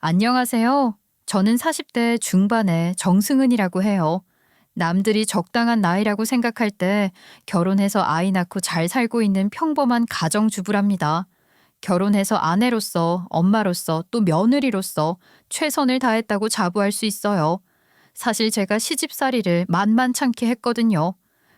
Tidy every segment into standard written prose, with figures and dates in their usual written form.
안녕하세요. 저는 40대 중반의 정승은이라고 해요. 남들이 적당한 나이라고 생각할 때 결혼해서 아이 낳고 잘 살고 있는 평범한 가정주부랍니다. 결혼해서 아내로서, 엄마로서, 또 며느리로서 최선을 다했다고 자부할 수 있어요. 사실 제가 시집살이를 만만찮게 했거든요.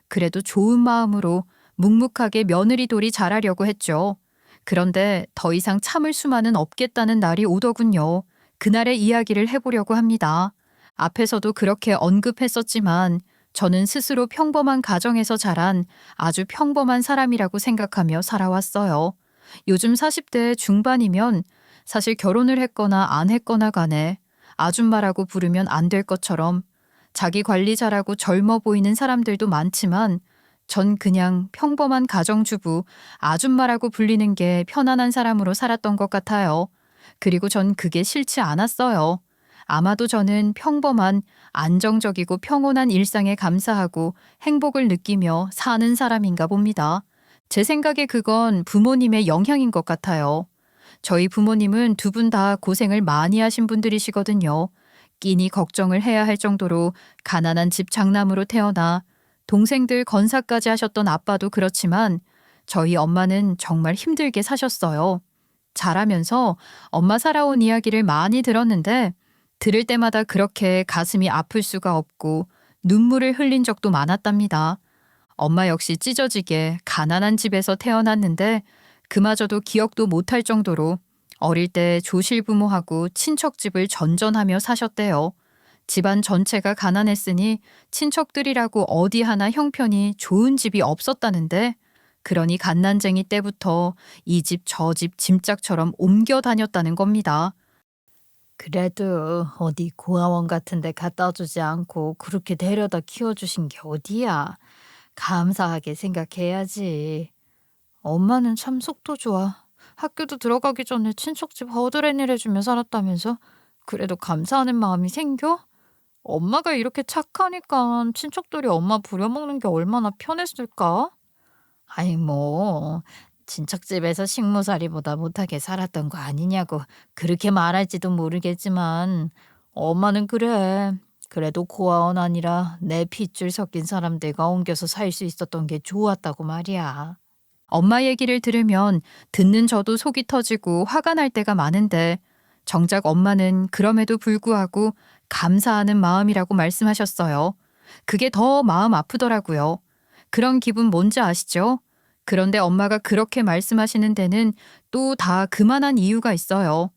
그래도 좋은 마음으로 묵묵하게 며느리돌이 잘하려고 했죠. 그런데 더 이상 참을 수만은 없겠다는 날이 오더군요. 그날의 이야기를 해보려고 합니다. 앞에서도 그렇게 언급했었지만 저는 스스로 평범한 가정에서 자란 아주 평범한 사람이라고 생각하며 살아왔어요. 요즘 40대 중반이면 사실 결혼을 했거나 안 했거나 간에 아줌마라고 부르면 안 될 것처럼 자기 관리 잘하고 젊어 보이는 사람들도 많지만 전 그냥 평범한 가정주부, 아줌마라고 불리는 게 편안한 사람으로 살았던 것 같아요. 그리고 전 그게 싫지 않았어요. 아마도 저는 평범한 안정적이고 평온한 일상에 감사하고 행복을 느끼며 사는 사람인가 봅니다. 제 생각에 그건 부모님의 영향인 것 같아요. 저희 부모님은 두 분 다 고생을 많이 하신 분들이시거든요. 끼니 걱정을 해야 할 정도로 가난한 집 장남으로 태어나 동생들 건사까지 하셨던 아빠도 그렇지만 저희 엄마는 정말 힘들게 사셨어요. 자라면서 엄마 살아온 이야기를 많이 들었는데 들을 때마다 그렇게 가슴이 아플 수가 없고 눈물을 흘린 적도 많았답니다. 엄마 역시 찢어지게 가난한 집에서 태어났는데 그마저도 기억도 못할 정도로 어릴 때 조실부모하고 친척집을 전전하며 사셨대요. 집안 전체가 가난했으니 친척들이라고 어디 하나 형편이 좋은 집이 없었다는데 그러니 갓난쟁이 때부터 이 집 저 집 짐짝처럼 옮겨 다녔다는 겁니다. 그래도 어디 고아원 같은 데 갖다 주지 않고 그렇게 데려다 키워주신 게 어디야. 감사하게 생각해야지. 엄마는 참 속도 좋아. 학교도 들어가기 전에 친척집 허드렛일 해주며 살았다면서? 그래도 감사하는 마음이 생겨? 엄마가 이렇게 착하니까 친척들이 엄마 부려먹는 게 얼마나 편했을까? 아이 뭐 친척집에서 식모살이보다 못하게 살았던 거 아니냐고 그렇게 말할지도 모르겠지만 엄마는 그래. 그래도 고아원 아니라 내 핏줄 섞인 사람들과 옮겨서 살 수 있었던 게 좋았다고 말이야. 엄마 얘기를 들으면 듣는 저도 속이 터지고 화가 날 때가 많은데 정작 엄마는 그럼에도 불구하고 감사하는 마음이라고 말씀하셨어요. 그게 더 마음 아프더라고요. 그런 기분 뭔지 아시죠? 그런데 엄마가 그렇게 말씀하시는 데는 또 다 그만한 이유가 있어요.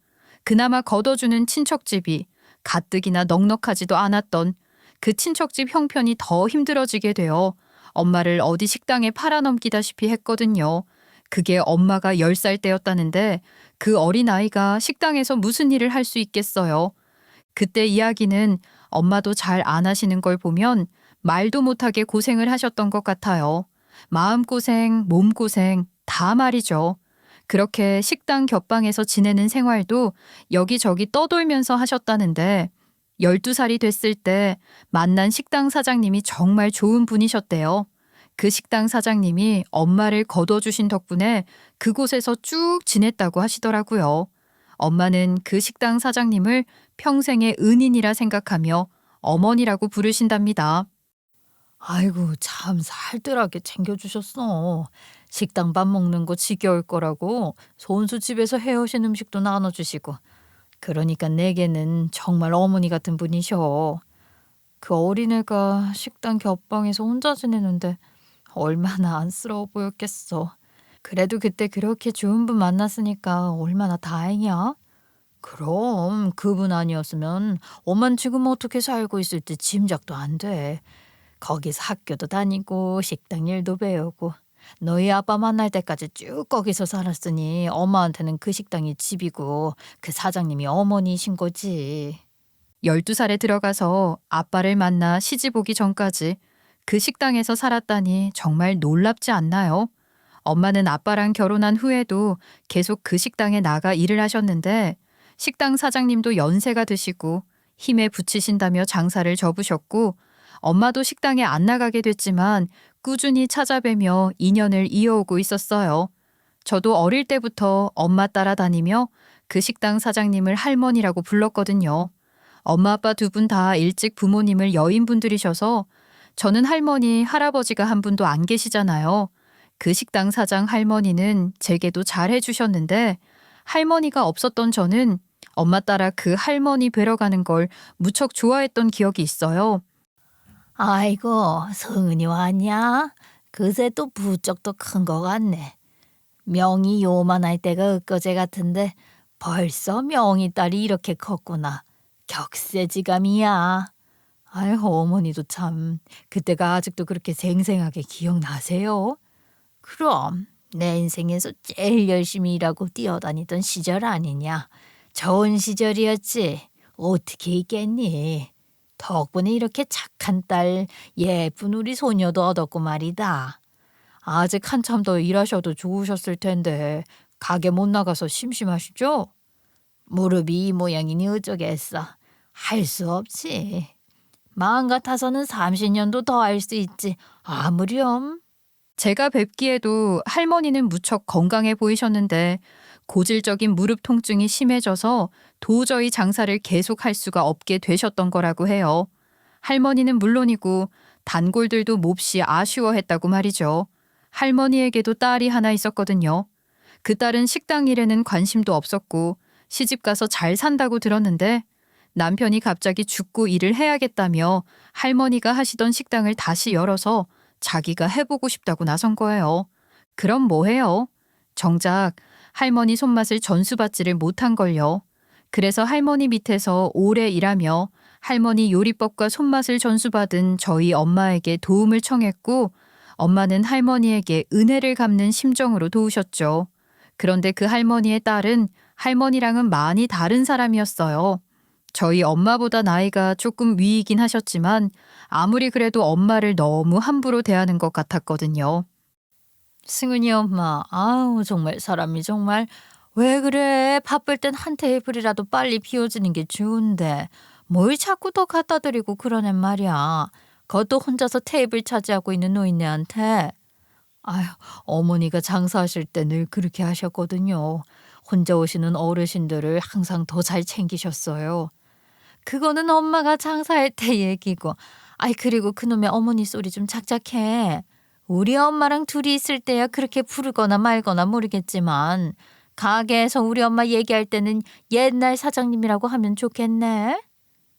그나마 걷어주는 친척집이 가뜩이나 넉넉하지도 않았던 그 친척집 형편이 더 힘들어지게 되어 엄마를 어디 식당에 팔아넘기다시피 했거든요. 그게 엄마가 10살 때였다는데 그 어린아이가 식당에서 무슨 일을 할 수 있겠어요. 그때 이야기는 엄마도 잘 안 하시는 걸 보면 말도 못하게 고생을 하셨던 것 같아요. 마음고생, 몸고생 다 말이죠. 그렇게 식당 겹방에서 지내는 생활도 여기저기 떠돌면서 하셨다는데 12살이 됐을 때 만난 식당 사장님이 정말 좋은 분이셨대요. 그 식당 사장님이 엄마를 거둬주신 덕분에 그곳에서 쭉 지냈다고 하시더라고요. 엄마는 그 식당 사장님을 평생의 은인이라 생각하며 어머니라고 부르신답니다. 아이고 참 살뜰하게 챙겨주셨어. 식당 밥 먹는 거 지겨울 거라고 손수 집에서 해오신 음식도 나눠주시고. 그러니까 내게는 정말 어머니 같은 분이셔. 그 어린애가 식당 겹방에서 혼자 지내는데 얼마나 안쓰러워 보였겠어. 그래도 그때 그렇게 좋은 분 만났으니까 얼마나 다행이야. 그럼 그분 아니었으면 엄만 지금 어떻게 살고 있을지 짐작도 안 돼. 거기서 학교도 다니고 식당 일도 배우고 너희 아빠 만날 때까지 쭉 거기서 살았으니 엄마한테는 그 식당이 집이고 그 사장님이 어머니이신 거지. 12살에 들어가서 아빠를 만나 시집 오기 전까지 그 식당에서 살았다니 정말 놀랍지 않나요? 엄마는 아빠랑 결혼한 후에도 계속 그 식당에 나가 일을 하셨는데 식당 사장님도 연세가 드시고 힘에 부치신다며 장사를 접으셨고 엄마도 식당에 안 나가게 됐지만 꾸준히 찾아뵈며 인연을 이어오고 있었어요. 저도 어릴 때부터 엄마 따라다니며 그 식당 사장님을 할머니라고 불렀거든요. 엄마 아빠 두 분 다 일찍 부모님을 여인분들이셔서 저는 할머니, 할아버지가 한 분도 안 계시잖아요. 그 식당 사장 할머니는 제게도 잘 해주셨는데 할머니가 없었던 저는 엄마 따라 그 할머니 뵈러 가는 걸 무척 좋아했던 기억이 있어요. 아이고, 성은이 왔냐? 그새 또 부쩍 더 큰 거 같네. 명이 요만할 때가 엊그제 같은데 벌써 명이 딸이 이렇게 컸구나. 격세지감이야. 아유, 어머니도 참 그때가 아직도 그렇게 생생하게 기억나세요? 그럼 내 인생에서 제일 열심히 일하고 뛰어다니던 시절 아니냐. 좋은 시절이었지. 어떻게 있겠니? 덕분에 이렇게 착한 딸, 예쁜 우리 소녀도 얻었고 말이다. 아직 한참 더 일하셔도 좋으셨을 텐데 가게 못 나가서 심심하시죠? 무릎이 이 모양이니 어쩌겠어. 할 수 없지. 마음 같아서는 30년도 더 할 수 있지. 아무렴. 제가 뵙기에도 할머니는 무척 건강해 보이셨는데 고질적인 무릎 통증이 심해져서 도저히 장사를 계속할 수가 없게 되셨던 거라고 해요. 할머니는 물론이고 단골들도 몹시 아쉬워했다고 말이죠. 할머니에게도 딸이 하나 있었거든요. 그 딸은 식당 일에는 관심도 없었고 시집가서 잘 산다고 들었는데 남편이 갑자기 죽고 일을 해야겠다며 할머니가 하시던 식당을 다시 열어서 자기가 해보고 싶다고 나선 거예요. 그럼 뭐해요? 정작 할머니 손맛을 전수받지를 못한 걸요. 그래서 할머니 밑에서 오래 일하며 할머니 요리법과 손맛을 전수받은 저희 엄마에게 도움을 청했고 엄마는 할머니에게 은혜를 갚는 심정으로 도우셨죠. 그런데 그 할머니의 딸은 할머니랑은 많이 다른 사람이었어요. 저희 엄마보다 나이가 조금 위이긴 하셨지만 아무리 그래도 엄마를 너무 함부로 대하는 것 같았거든요. 승은이 엄마, 아우 정말 사람이 정말 왜 그래? 바쁠 땐 한 테이블이라도 빨리 비워지는 게 좋은데 뭘 자꾸 더 갖다 드리고 그러냔 말이야. 그것도 혼자서 테이블 차지하고 있는 노인네한테. 아휴, 어머니가 장사하실 때 늘 그렇게 하셨거든요. 혼자 오시는 어르신들을 항상 더 잘 챙기셨어요. 그거는 엄마가 장사할 때 얘기고. 아이, 그리고 그놈의 어머니 소리 좀 작작해. 우리 엄마랑 둘이 있을 때야 그렇게 부르거나 말거나 모르겠지만 가게에서 우리 엄마 얘기할 때는 옛날 사장님이라고 하면 좋겠네.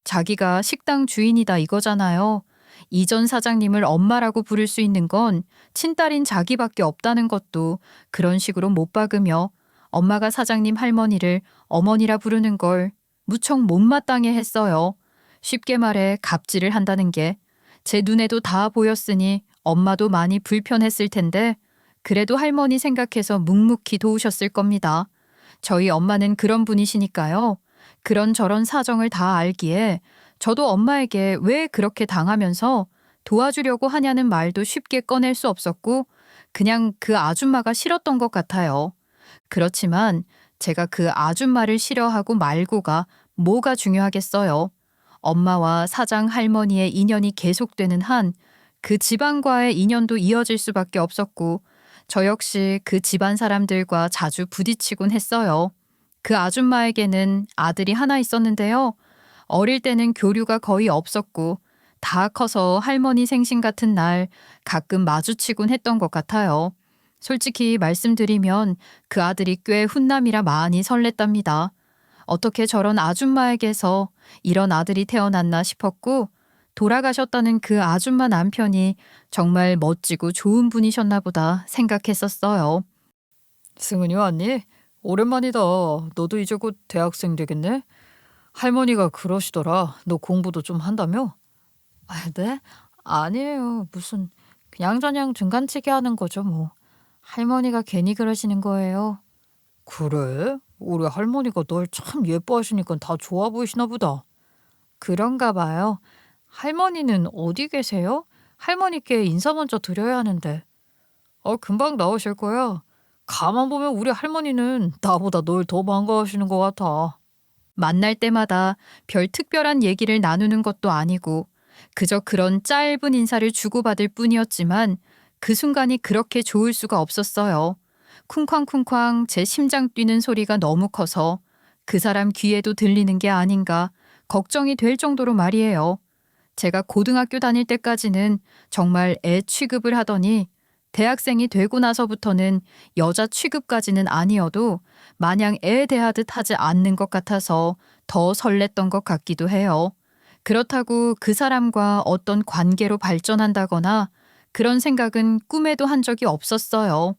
자기가 식당 주인이다 이거잖아요. 이전 사장님을 엄마라고 부를 수 있는 건 친딸인 자기밖에 없다는 것도 그런 식으로 못 박으며 엄마가 사장님 할머니를 어머니라 부르는 걸 무척 못마땅해 했어요. 쉽게 말해 갑질을 한다는 게 제 눈에도 다 보였으니 엄마도 많이 불편했을 텐데 그래도 할머니 생각해서 묵묵히 도우셨을 겁니다. 저희 엄마는 그런 분이시니까요. 그런저런 사정을 다 알기에 저도 엄마에게 왜 그렇게 당하면서 도와주려고 하냐는 말도 쉽게 꺼낼 수 없었고 그냥 그 아줌마가 싫었던 것 같아요. 그렇지만 제가 그 아줌마를 싫어하고 말고가 뭐가 중요하겠어요. 엄마와 사장 할머니의 인연이 계속되는 한 그 집안과의 인연도 이어질 수밖에 없었고 저 역시 그 집안 사람들과 자주 부딪히곤 했어요. 그 아줌마에게는 아들이 하나 있었는데요. 어릴 때는 교류가 거의 없었고 다 커서 할머니 생신 같은 날 가끔 마주치곤 했던 것 같아요. 솔직히 말씀드리면 그 아들이 꽤 훈남이라 많이 설렜답니다. 어떻게 저런 아줌마에게서 이런 아들이 태어났나 싶었고 돌아가셨다는 그 아줌마 남편이 정말 멋지고 좋은 분이셨나 보다 생각했었어요. 승은이 왔니? 오랜만이다. 너도 이제 곧 대학생 되겠네? 할머니가 그러시더라. 너 공부도 좀 한다며? 아, 네? 아니에요. 무슨 그냥저냥 중간치기 하는 거죠 뭐. 할머니가 괜히 그러시는 거예요. 그래? 우리 할머니가 널 참 예뻐하시니까 다 좋아 보이시나 보다. 그런가 봐요. 할머니는 어디 계세요? 할머니께 인사 먼저 드려야 하는데. 금방 나오실 거야. 가만 보면 우리 할머니는 나보다 널 더 반가워하시는 것 같아. 만날 때마다 별 특별한 얘기를 나누는 것도 아니고 그저 그런 짧은 인사를 주고받을 뿐이었지만 그 순간이 그렇게 좋을 수가 없었어요. 쿵쾅쿵쾅 제 심장 뛰는 소리가 너무 커서 그 사람 귀에도 들리는 게 아닌가 걱정이 될 정도로 말이에요. 제가 고등학교 다닐 때까지는 정말 애 취급을 하더니 대학생이 되고 나서부터는 여자 취급까지는 아니어도 마냥 애 대하듯 하지 않는 것 같아서 더 설렜던 것 같기도 해요. 그렇다고 그 사람과 어떤 관계로 발전한다거나 그런 생각은 꿈에도 한 적이 없었어요.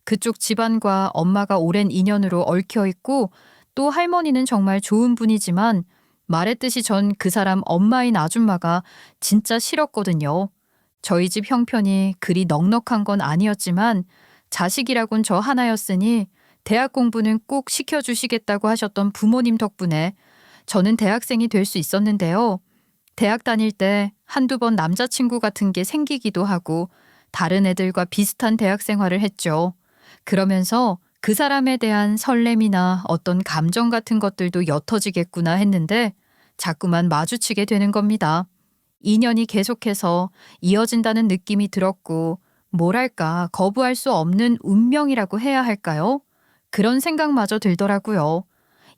그쪽 집안과 엄마가 오랜 인연으로 얽혀 있고 또 할머니는 정말 좋은 분이지만 말했듯이 전 그 사람 엄마인 아줌마가 진짜 싫었거든요. 저희 집 형편이 그리 넉넉한 건 아니었지만 자식이라곤 저 하나였으니 대학 공부는 꼭 시켜주시겠다고 하셨던 부모님 덕분에 저는 대학생이 될 수 있었는데요. 대학 다닐 때 한두 번 남자친구 같은 게 생기기도 하고 다른 애들과 비슷한 대학 생활을 했죠. 그러면서 그 사람에 대한 설렘이나 어떤 감정 같은 것들도 옅어지겠구나 했는데 자꾸만 마주치게 되는 겁니다. 인연이 계속해서 이어진다는 느낌이 들었고 뭐랄까 거부할 수 없는 운명이라고 해야 할까요? 그런 생각마저 들더라고요.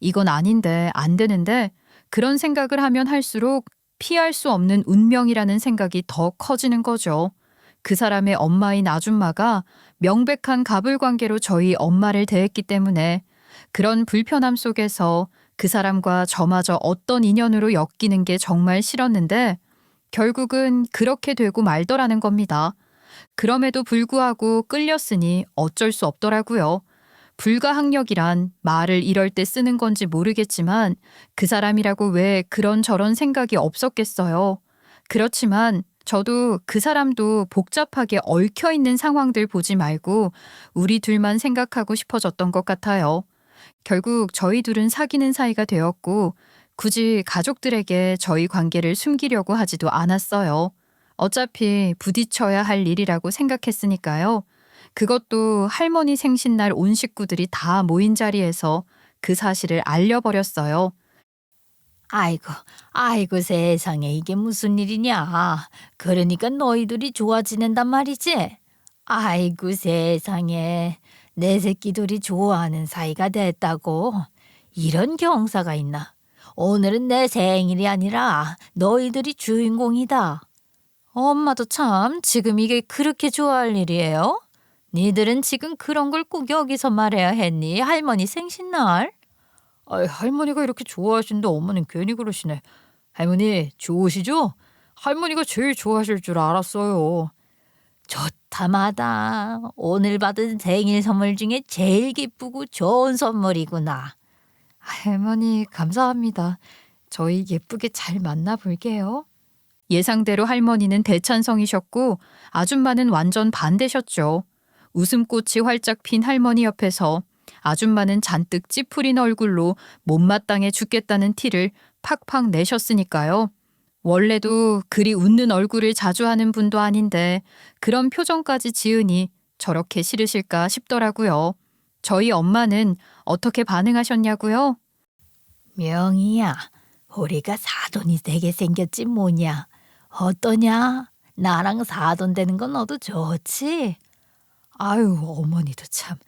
이건 아닌데 안 되는데 그런 생각을 하면 할수록 피할 수 없는 운명이라는 생각이 더 커지는 거죠. 그 사람의 엄마인 아줌마가 명백한 가불관계로 저희 엄마를 대했기 때문에 그런 불편함 속에서 그 사람과 저마저 어떤 인연으로 엮이는 게 정말 싫었는데 결국은 그렇게 되고 말더라는 겁니다. 그럼에도 불구하고 끌렸으니 어쩔 수 없더라고요. 불가항력이란 말을 이럴 때 쓰는 건지 모르겠지만 그 사람이라고 왜 그런저런 생각이 없었겠어요. 그렇지만 저도 그 사람도 복잡하게 얽혀 있는 상황들 보지 말고 우리 둘만 생각하고 싶어졌던 것 같아요. 결국 저희 둘은 사귀는 사이가 되었고 굳이 가족들에게 저희 관계를 숨기려고 하지도 않았어요. 어차피 부딪혀야 할 일이라고 생각했으니까요. 그것도 할머니 생신날 온 식구들이 다 모인 자리에서 그 사실을 알려버렸어요. 아이고, 아이고 세상에 이게 무슨 일이냐. 그러니까 너희들이 좋아 지낸단 말이지? 아이고 세상에 내 새끼들이 좋아하는 사이가 됐다고. 이런 경사가 있나. 오늘은 내 생일이 아니라 너희들이 주인공이다. 엄마도 참 지금 이게 그렇게 좋아할 일이에요? 니들은 지금 그런 걸 꼭 여기서 말해야 했니? 할머니 생신날? 할머니가 이렇게 좋아하시는데 엄마는 괜히 그러시네. 할머니 좋으시죠? 할머니가 제일 좋아하실 줄 알았어요. 좋다마다. 오늘 받은 생일 선물 중에 제일 기쁘고 좋은 선물이구나. 할머니 감사합니다. 저희 예쁘게 잘 만나볼게요. 예상대로 할머니는 대찬성이셨고 아줌마는 완전 반대셨죠. 웃음꽃이 활짝 핀 할머니 옆에서 아줌마는 잔뜩 찌푸린 얼굴로 못마땅해 죽겠다는 티를 팍팍 내셨으니까요. 원래도 그리 웃는 얼굴을 자주 하는 분도 아닌데 그런 표정까지 지으니 저렇게 싫으실까 싶더라고요. 저희 엄마는 어떻게 반응하셨냐고요? 명희야, 우리가 사돈이 되게 생겼지 뭐냐. 어떠냐? 나랑 사돈 되는 건 너도 좋지? 아유, 어머니도 참.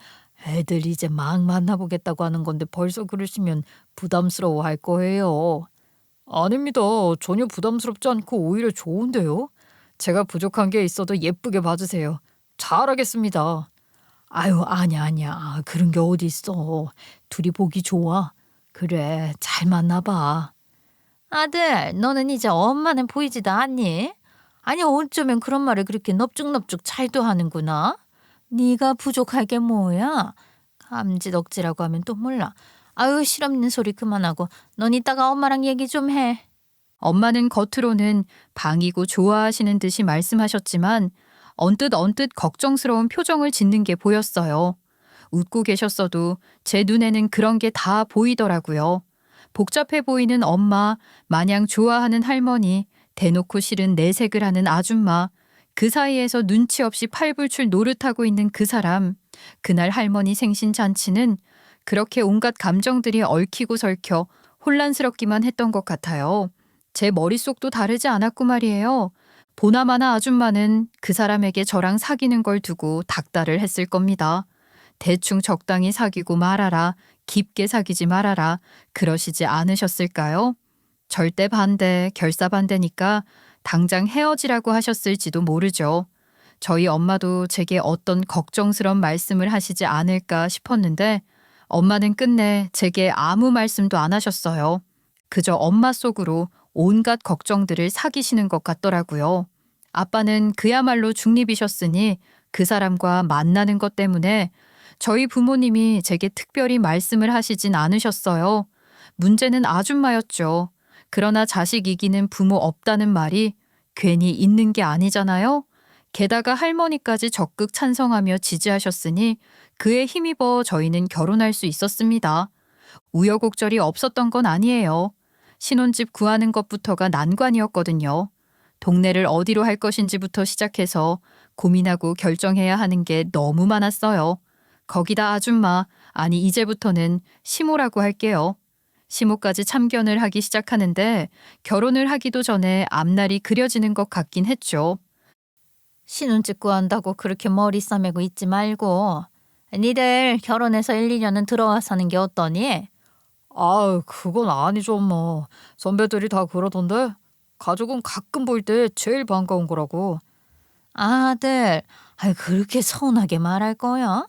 애들 이제 막 만나보겠다고 하는 건데 벌써 그러시면 부담스러워할 거예요. 아닙니다. 전혀 부담스럽지 않고 오히려 좋은데요. 제가 부족한 게 있어도 예쁘게 봐주세요. 잘하겠습니다. 아유, 아니야, 아니야. 그런 게 어디 있어. 둘이 보기 좋아. 그래, 잘 만나봐. 아들, 너는 이제 엄마는 보이지도 않니? 아니, 어쩌면 그런 말을 그렇게 넙죽넙죽 잘도 하는구나. 네가 부족할 게 뭐야? 감지덕지라고 하면 또 몰라. 아유, 실없는 소리 그만하고 넌 이따가 엄마랑 얘기 좀 해. 엄마는 겉으로는 방이고 좋아하시는 듯이 말씀하셨지만 언뜻 걱정스러운 표정을 짓는 게 보였어요. 웃고 계셨어도 제 눈에는 그런 게 다 보이더라고요. 복잡해 보이는 엄마, 마냥 좋아하는 할머니, 대놓고 싫은 내색을 하는 아줌마, 그 사이에서 눈치 없이 팔불출 노릇하고 있는 그 사람, 그날 할머니 생신 잔치는 그렇게 온갖 감정들이 얽히고 설켜 혼란스럽기만 했던 것 같아요. 제 머릿속도 다르지 않았고 말이에요. 보나마나 아줌마는 그 사람에게 저랑 사귀는 걸 두고 닥달을 했을 겁니다. 대충 적당히 사귀고 말아라. 깊게 사귀지 말아라 그러시지 않으셨을까요? 절대 반대, 결사반대니까 당장 헤어지라고 하셨을지도 모르죠. 저희 엄마도 제게 어떤 걱정스런 말씀을 하시지 않을까 싶었는데 엄마는 끝내 제게 아무 말씀도 안 하셨어요. 그저 엄마 속으로 온갖 걱정들을 사기시는 것 같더라고요. 아빠는 그야말로 중립이셨으니 그 사람과 만나는 것 때문에 저희 부모님이 제게 특별히 말씀을 하시진 않으셨어요. 문제는 아줌마였죠. 그러나 자식 이기는 부모 없다는 말이 괜히 있는 게 아니잖아요. 게다가 할머니까지 적극 찬성하며 지지하셨으니 그에 힘입어 저희는 결혼할 수 있었습니다. 우여곡절이 없었던 건 아니에요. 신혼집 구하는 것부터가 난관이었거든요. 동네를 어디로 할 것인지부터 시작해서 고민하고 결정해야 하는 게 너무 많았어요. 거기다 아줌마, 아니 이제부터는 시모라고 할게요. 시모까지 참견을 하기 시작하는데 결혼을 하기도 전에 앞날이 그려지는 것 같긴 했죠. 신혼집 구한다고 그렇게 머리 싸매고 있지 말고 니들 결혼해서 1, 2년은 들어와 사는 게 어떠니? 아, 그건 아니죠, 엄마. 선배들이 다 그러던데. 가족은 가끔 볼 때 제일 반가운 거라고. 아들, 그렇게 서운하게 말할 거야?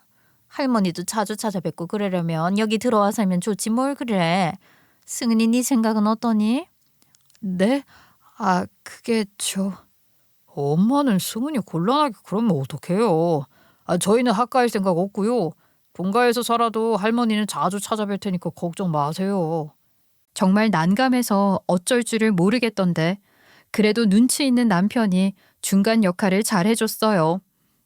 할머니도 자주 찾아뵙고 그러려면 여기 들어와 살면 좋지 뭘 그래. 승은이 네 생각은 어떠니? 네? 그게 엄마는 승은이 곤란하게 그러면 어떡해요. 저희는 학가일 생각 없고요. 본가에서 살아도 할머니는 자주 찾아뵐 테니까 걱정 마세요. 정말 난감해서 어쩔 줄을 모르겠던데 그래도 눈치 있는 남편이 중간 역할을 잘 해줬어요.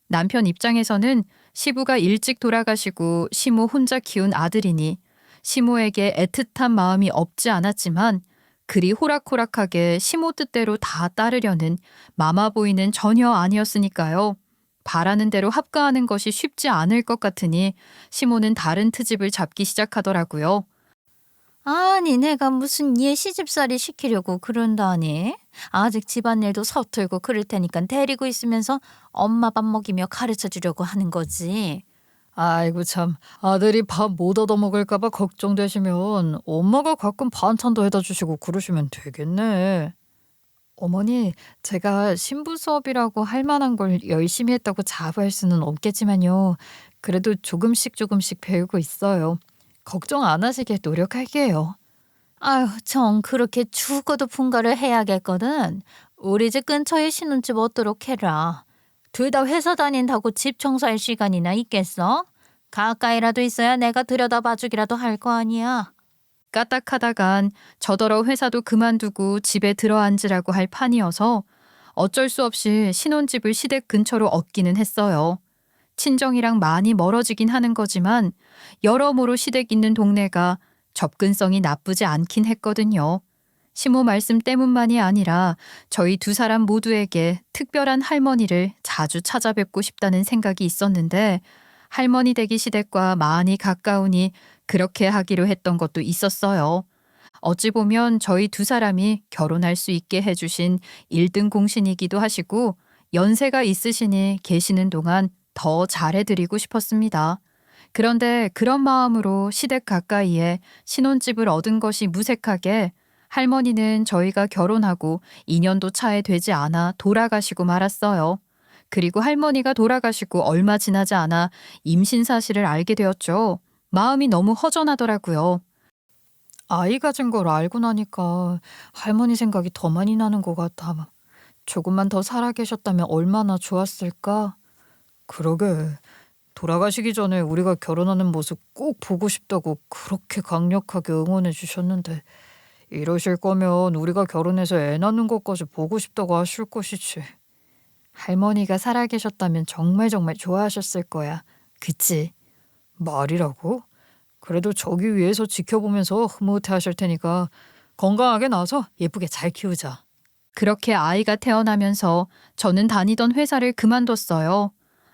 남편 입장에서는 시부가 일찍 돌아가시고 시모 혼자 키운 아들이니 시모에게 애틋한 마음이 없지 않았지만 그리 호락호락하게 시모 뜻대로 다 따르려는 마마보이는 전혀 아니었으니까요. 바라는 대로 합가하는 것이 쉽지 않을 것 같으니 시모는 다른 트집을 잡기 시작하더라고요. 아니 내가 무슨 얘 시집살이 시키려고 그런다니. 아직 집안일도 서툴고 그럴 테니까 데리고 있으면서 엄마 밥 먹이며 가르쳐 주려고 하는 거지. 아이고 참, 아들이 밥 못 얻어먹을까 봐 걱정되시면 엄마가 가끔 반찬도 해다 주시고 그러시면 되겠네. 어머니, 제가 신부 수업이라고 할 만한 걸 열심히 했다고 자부할 수는 없겠지만요. 그래도 조금씩 배우고 있어요. 걱정 안 하시게 노력할게요. 아유 정 그렇게 죽어도 분가를 해야겠거든. 우리 집 근처에 신혼집 얻도록 해라. 둘 다 회사 다닌다고 집 청소할 시간이나 있겠어? 가까이라도 있어야 내가 들여다봐주기라도 할 거 아니야. 까딱하다간 저더러 회사도 그만두고 집에 들어앉으라고 할 판이어서 어쩔 수 없이 신혼집을 시댁 근처로 얻기는 했어요. 친정이랑 많이 멀어지긴 하는 거지만 여러모로 시댁 있는 동네가 접근성이 나쁘지 않긴 했거든요. 시모 말씀 때문만이 아니라 저희 두 사람 모두에게 특별한 할머니를 자주 찾아뵙고 싶다는 생각이 있었는데 할머니 댁이 시댁과 많이 가까우니 그렇게 하기로 했던 것도 있었어요. 어찌 보면 저희 두 사람이 결혼할 수 있게 해주신 1등 공신이기도 하시고 연세가 있으시니 계시는 동안 더 잘해드리고 싶었습니다. 그런데 그런 마음으로 시댁 가까이에 신혼집을 얻은 것이 무색하게 할머니는 저희가 결혼하고 2년도 차에 되지 않아 돌아가시고 말았어요. 그리고 할머니가 돌아가시고 얼마 지나지 않아 임신 사실을 알게 되었죠. 마음이 너무 허전하더라고요. 아이 가진 걸 알고 나니까 할머니 생각이 더 많이 나는 것 같아. 조금만 더 살아계셨다면 얼마나 좋았을까? 그러게. 돌아가시기 전에 우리가 결혼하는 모습 꼭 보고 싶다고 그렇게 강력하게 응원해 주셨는데 이러실 거면 우리가 결혼해서 애 낳는 것까지 보고 싶다고 하실 것이지. 할머니가 살아계셨다면 정말 좋아하셨을 거야. 그치? 말이라고? 그래도 저기 위에서 지켜보면서 흐뭇해 하실 테니까 건강하게 나서 예쁘게 잘 키우자. 그렇게 아이가 태어나면서 저는 다니던 회사를 그만뒀어요.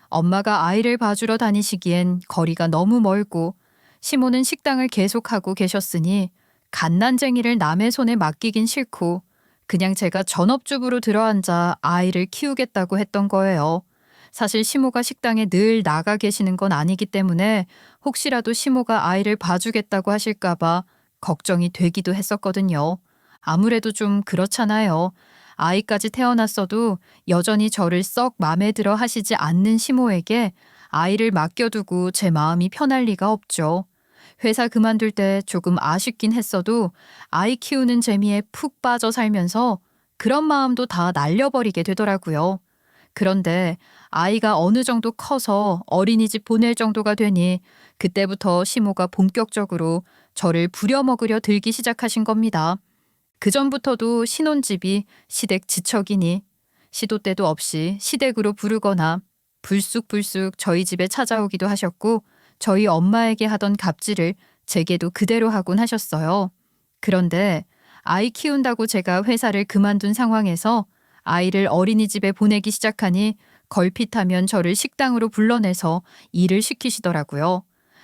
엄마가 아이를 봐주러 다니시기엔 거리가 너무 멀고 시모는 식당을 계속하고 계셨으니 갓난쟁이를 남의 손에 맡기긴 싫고 그냥 제가 전업주부로 들어앉아 아이를 키우겠다고 했던 거예요. 사실 시모가 식당에 늘 나가 계시는 건 아니기 때문에 혹시라도 시모가 아이를 봐주겠다고 하실까봐 걱정이 되기도 했었거든요. 아무래도 좀 그렇잖아요. 아이까지 태어났어도 여전히 저를 썩 마음에 들어 하시지 않는 시모에게 아이를 맡겨두고 제 마음이 편할 리가 없죠. 회사 그만둘 때 조금 아쉽긴 했어도 아이 키우는 재미에 푹 빠져 살면서 그런 마음도 다 날려버리게 되더라고요. 그런데 아이가 어느 정도 커서 어린이집 보낼 정도가 되니 그때부터 시모가 본격적으로 저를 부려먹으려 들기 시작하신 겁니다. 그전부터도 신혼집이 시댁 지척이니 시도 때도 없이 시댁으로 부르거나 불쑥불쑥 저희 집에 찾아오기도 하셨고 저희 엄마에게 하던 갑질을 제게도 그대로 하곤 하셨어요. 그런데 아이 키운다고 제가 회사를 그만둔 상황에서 아이를 어린이집에 보내기 시작하니 걸핏하면 저를 식당으로 불러내서 일을 시키시더라고요.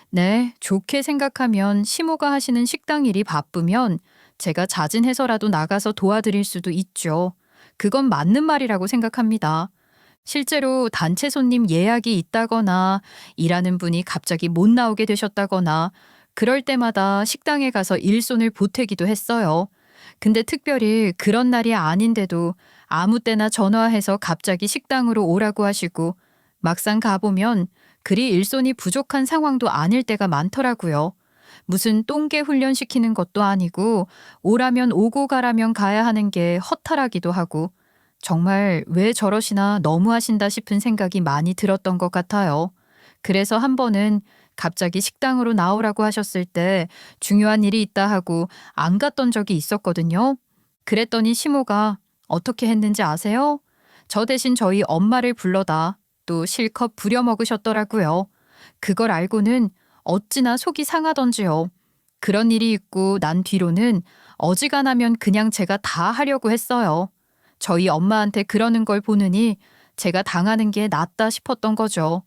네, 좋게 생각하면 시모가 하시는 식당 일이 바쁘면 제가 자진해서라도 나가서 도와드릴 수도 있죠. 그건 맞는 말이라고 생각합니다. 실제로 단체 손님 예약이 있다거나 일하는 분이 갑자기 못 나오게 되셨다거나 그럴 때마다 식당에 가서 일손을 보태기도 했어요. 근데 특별히 그런 날이 아닌데도 아무 때나 전화해서 갑자기 식당으로 오라고 하시고 막상 가보면 그리 일손이 부족한 상황도 아닐 때가 많더라고요. 무슨 똥개 훈련시키는 것도 아니고 오라면 오고 가라면 가야 하는 게 허탈하기도 하고 정말 왜 저러시나 너무하신다 싶은 생각이 많이 들었던 것 같아요. 그래서 한 번은 갑자기 식당으로 나오라고 하셨을 때 중요한 일이 있다 하고 안 갔던 적이 있었거든요. 그랬더니 시모가 어떻게 했는지 아세요? 저 대신 저희 엄마를 불러다 또 실컷 부려먹으셨더라고요. 그걸 알고는 어찌나 속이 상하던지요. 그런 일이 있고 난 뒤로는 어지간하면 그냥 제가 다 하려고 했어요. 저희 엄마한테 그러는 걸 보느니 제가 당하는 게 낫다 싶었던 거죠.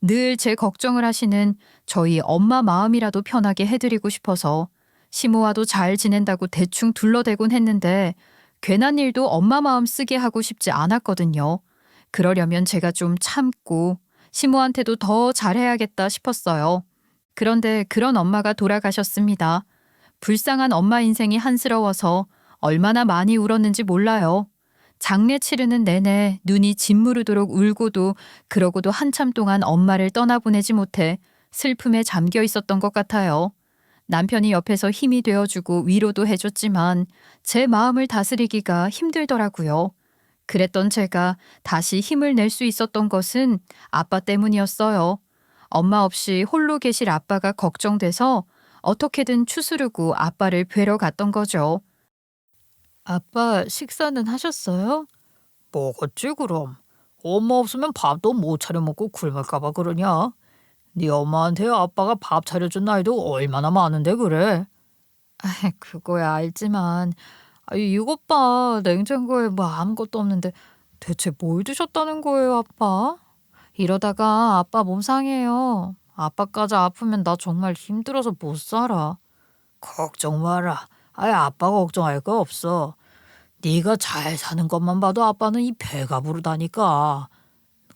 늘 제 걱정을 하시는 저희 엄마 마음이라도 편하게 해드리고 싶어서 시모와도 잘 지낸다고 대충 둘러대곤 했는데 괜한 일도 엄마 마음 쓰게 하고 싶지 않았거든요. 그러려면 제가 좀 참고 시모한테도 더 잘해야겠다 싶었어요. 그런데 그런 엄마가 돌아가셨습니다. 불쌍한 엄마 인생이 한스러워서 얼마나 많이 울었는지 몰라요. 장례 치르는 내내 눈이 짓무르도록 울고도 그러고도 한참 동안 엄마를 떠나보내지 못해 슬픔에 잠겨 있었던 것 같아요. 남편이 옆에서 힘이 되어주고 위로도 해줬지만 제 마음을 다스리기가 힘들더라고요. 그랬던 제가 다시 힘을 낼 수 있었던 것은 아빠 때문이었어요. 엄마 없이 홀로 계실 아빠가 걱정돼서 어떻게든 추스르고 아빠를 뵈러 갔던 거죠. 아빠 식사는 하셨어요? 먹었지 그럼. 엄마 없으면 밥도 못 차려 먹고 굶을까 봐 그러냐? 네 엄마한테 아빠가 밥 차려준 나이도 얼마나 많은데 그래? 그거야 알지만 이것 봐. 냉장고에 뭐 아무것도 없는데 대체 뭘 드셨다는 거예요, 아빠? 이러다가 아빠 몸 상해요. 아빠까지 아프면 나 정말 힘들어서 못 살아. 걱정 마라. 아빠가 걱정할 거 없어. 네가 잘 사는 것만 봐도 아빠는 이 배가 부르다니까.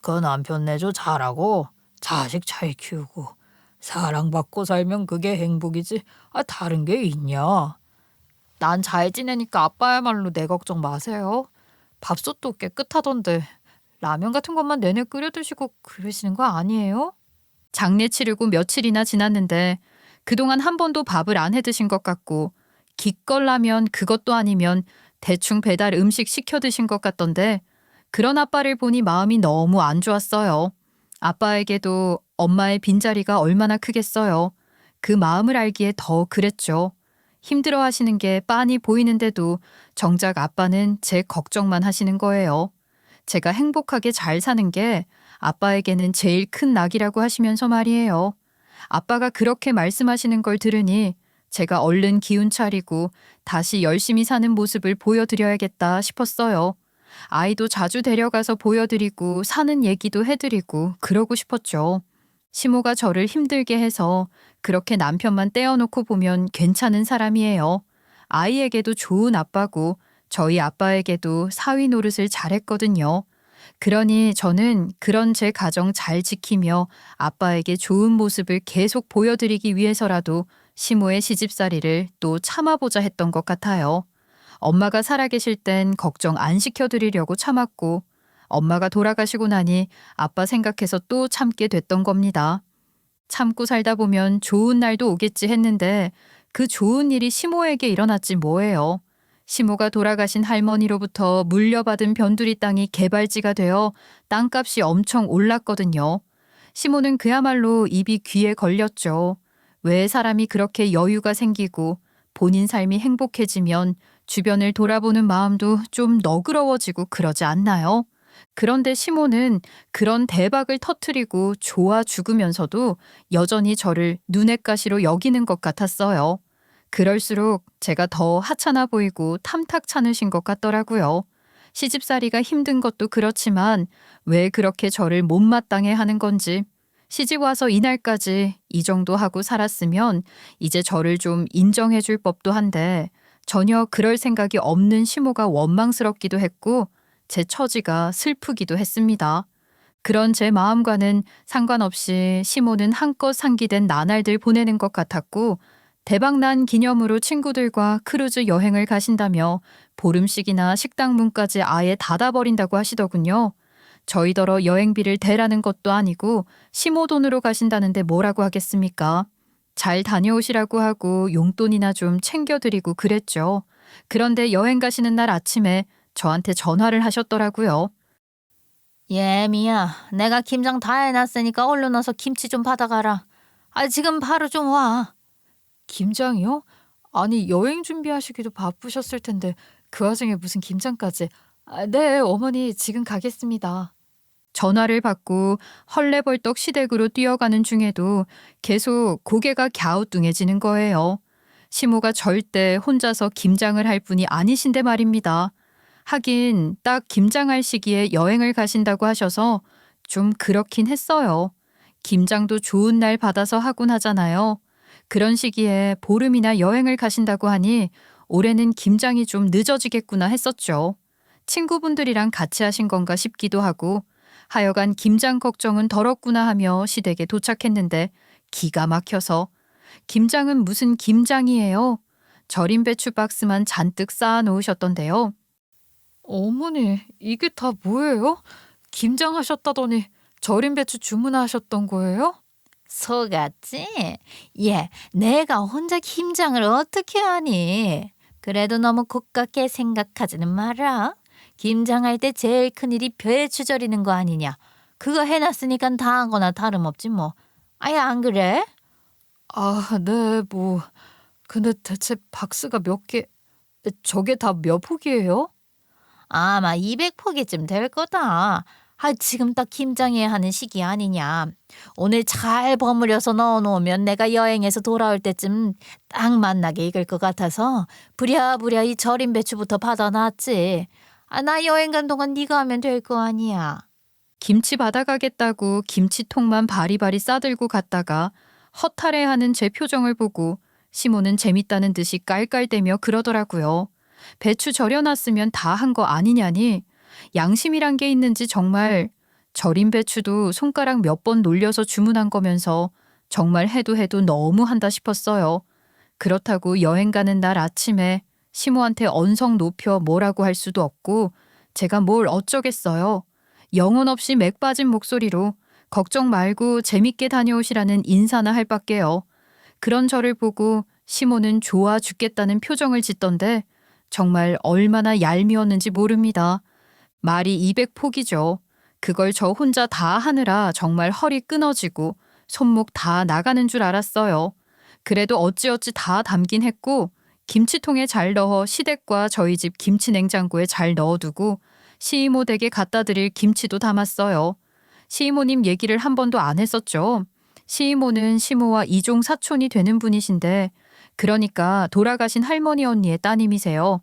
그 남편 내조 잘하고 자식 잘 키우고 사랑받고 살면 그게 행복이지. 다른 게 있냐? 난 잘 지내니까 아빠야말로 내 걱정 마세요. 밥솥도 깨끗하던데 라면 같은 것만 내내 끓여 드시고 그러시는 거 아니에요? 장례 치르고 며칠이나 지났는데 그동안 한 번도 밥을 안 해드신 것 같고 기껏라면 그것도 아니면 대충 배달 음식 시켜 드신 것 같던데 그런 아빠를 보니 마음이 너무 안 좋았어요. 아빠에게도 엄마의 빈자리가 얼마나 크겠어요. 그 마음을 알기에 더 그랬죠. 힘들어 하시는 게 빤히 보이는데도 정작 아빠는 제 걱정만 하시는 거예요. 제가 행복하게 잘 사는 게 아빠에게는 제일 큰 낙이라고 하시면서 말이에요. 아빠가 그렇게 말씀하시는 걸 들으니 제가 얼른 기운 차리고 다시 열심히 사는 모습을 보여드려야겠다 싶었어요. 아이도 자주 데려가서 보여드리고 사는 얘기도 해드리고 그러고 싶었죠. 시모가 저를 힘들게 해서 그렇게 남편만 떼어놓고 보면 괜찮은 사람이에요. 아이에게도 좋은 아빠고 저희 아빠에게도 사위 노릇을 잘했거든요. 그러니 저는 그런 제 가정 잘 지키며 아빠에게 좋은 모습을 계속 보여드리기 위해서라도 시모의 시집살이를 또 참아보자 했던 것 같아요. 엄마가 살아계실 땐 걱정 안 시켜드리려고 참았고 엄마가 돌아가시고 나니 아빠 생각해서 또 참게 됐던 겁니다. 참고 살다 보면 좋은 날도 오겠지 했는데 그 좋은 일이 시모에게 일어났지 뭐예요. 시모가 돌아가신 할머니로부터 물려받은 변두리 땅이 개발지가 되어 땅값이 엄청 올랐거든요. 시모는 그야말로 입이 귀에 걸렸죠. 왜 사람이 그렇게 여유가 생기고 본인 삶이 행복해지면 주변을 돌아보는 마음도 좀 너그러워지고 그러지 않나요? 그런데 시모는 그런 대박을 터뜨리고 좋아 죽으면서도 여전히 저를 눈엣 가시로 여기는 것 같았어요. 그럴수록 제가 더 하찮아 보이고 탐탁찮으신 것 같더라고요. 시집살이가 힘든 것도 그렇지만 왜 그렇게 저를 못마땅해 하는 건지. 시집 와서 이날까지 이 정도 하고 살았으면 이제 저를 좀 인정해 줄 법도 한데 전혀 그럴 생각이 없는 시모가 원망스럽기도 했고 제 처지가 슬프기도 했습니다. 그런 제 마음과는 상관없이 시모는 한껏 상기된 나날들 보내는 것 같았고 대박난 기념으로 친구들과 크루즈 여행을 가신다며 보름씩이나 식당 문까지 아예 닫아버린다고 하시더군요. 저희더러 여행비를 대라는 것도 아니고 시모 돈으로 가신다는데 뭐라고 하겠습니까? 잘 다녀오시라고 하고 용돈이나 좀 챙겨드리고 그랬죠. 그런데 여행 가시는 날 아침에 저한테 전화를 하셨더라고요. 예미야, 내가 김장 다 해놨으니까 얼른 와서 김치 좀 받아가라. 지금 바로 좀 와. 김장이요? 아니 여행 준비하시기도 바쁘셨을 텐데 그 와중에 무슨 김장까지. 네, 어머니 지금 가겠습니다. 전화를 받고 헐레벌떡 시댁으로 뛰어가는 중에도 계속 고개가 갸우뚱해지는 거예요. 시모가 절대 혼자서 김장을 할 분이 아니신데 말입니다. 하긴 딱 김장할 시기에 여행을 가신다고 하셔서 좀 그렇긴 했어요. 김장도 좋은 날 받아서 하곤 하잖아요. 그런 시기에 보름이나 여행을 가신다고 하니 올해는 김장이 좀 늦어지겠구나 했었죠. 친구분들이랑 같이 하신 건가 싶기도 하고 하여간 김장 걱정은 덜었구나 하며 시댁에 도착했는데 기가 막혀서 김장은 무슨 김장이에요? 절임 배추 박스만 잔뜩 쌓아 놓으셨던데요. 어머니 이게 다 뭐예요? 김장하셨다더니 절임 배추 주문하셨던 거예요? 속았지? 예, 내가 혼자 김장을 어떻게 하니? 그래도 너무 고깝게 생각하지는 마라. 김장할 때 제일 큰일이 배추 절이는 거 아니냐. 그거 해놨으니까 다 한 거나 다름없지 뭐. 안 그래? 네, 뭐. 근데 대체 박스가 몇 개, 저게 다 몇 폭이에요? 아마 200포기쯤 될 거다. 지금 딱 김장해야 하는 시기 아니냐. 오늘 잘 버무려서 넣어놓으면 내가 여행에서 돌아올 때쯤 딱 맛나게 익을 것 같아서 부랴부랴 이 절임 배추부터 받아놨지. 나 여행 간 동안 네가 하면 될 거 아니야. 김치 받아가겠다고 김치통만 바리바리 싸들고 갔다가 허탈해하는 제 표정을 보고 시모는 재밌다는 듯이 깔깔대며 그러더라고요. 배추 절여놨으면 다 한 거 아니냐니 양심이란 게 있는지 정말 절인 배추도 손가락 몇 번 놀려서 주문한 거면서 정말 해도 너무 한다 싶었어요. 그렇다고 여행 가는 날 아침에 시모한테 언성 높여 뭐라고 할 수도 없고 제가 뭘 어쩌겠어요. 영혼 없이 맥 빠진 목소리로 걱정 말고 재밌게 다녀오시라는 인사나 할 밖에요. 그런 저를 보고 시모는 좋아 죽겠다는 표정을 짓던데 정말 얼마나 얄미웠는지 모릅니다. 말이 200폭이죠. 그걸 저 혼자 다 하느라 정말 허리 끊어지고 손목 다 나가는 줄 알았어요. 그래도 어찌어찌 다 담긴 했고 김치통에 잘 넣어 시댁과 저희 집 김치 냉장고에 잘 넣어두고 시이모 댁에 갖다 드릴 김치도 담았어요. 시이모님 얘기를 한 번도 안 했었죠. 시이모는 시모와 이종 사촌이 되는 분이신데 그러니까 돌아가신 할머니 언니의 따님이세요.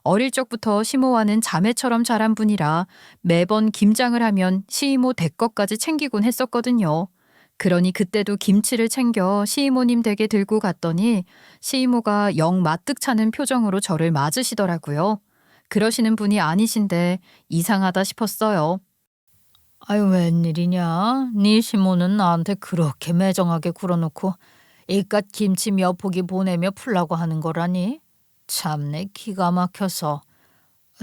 어릴 적부터 시모와는 자매처럼 자란 분이라 매번 김장을 하면 시이모 댁 것까지 챙기곤 했었거든요. 그러니 그때도 김치를 챙겨 시이모님 댁에 들고 갔더니 시이모가 영 마뜩찮은 표정으로 저를 맞으시더라고요. 그러시는 분이 아니신데 이상하다 싶었어요. 아유, 웬일이냐? 네 시모는 나한테 그렇게 매정하게 굴어놓고 이깟 김치 몇 포기 보내며 풀라고 하는 거라니? 참내 기가 막혀서.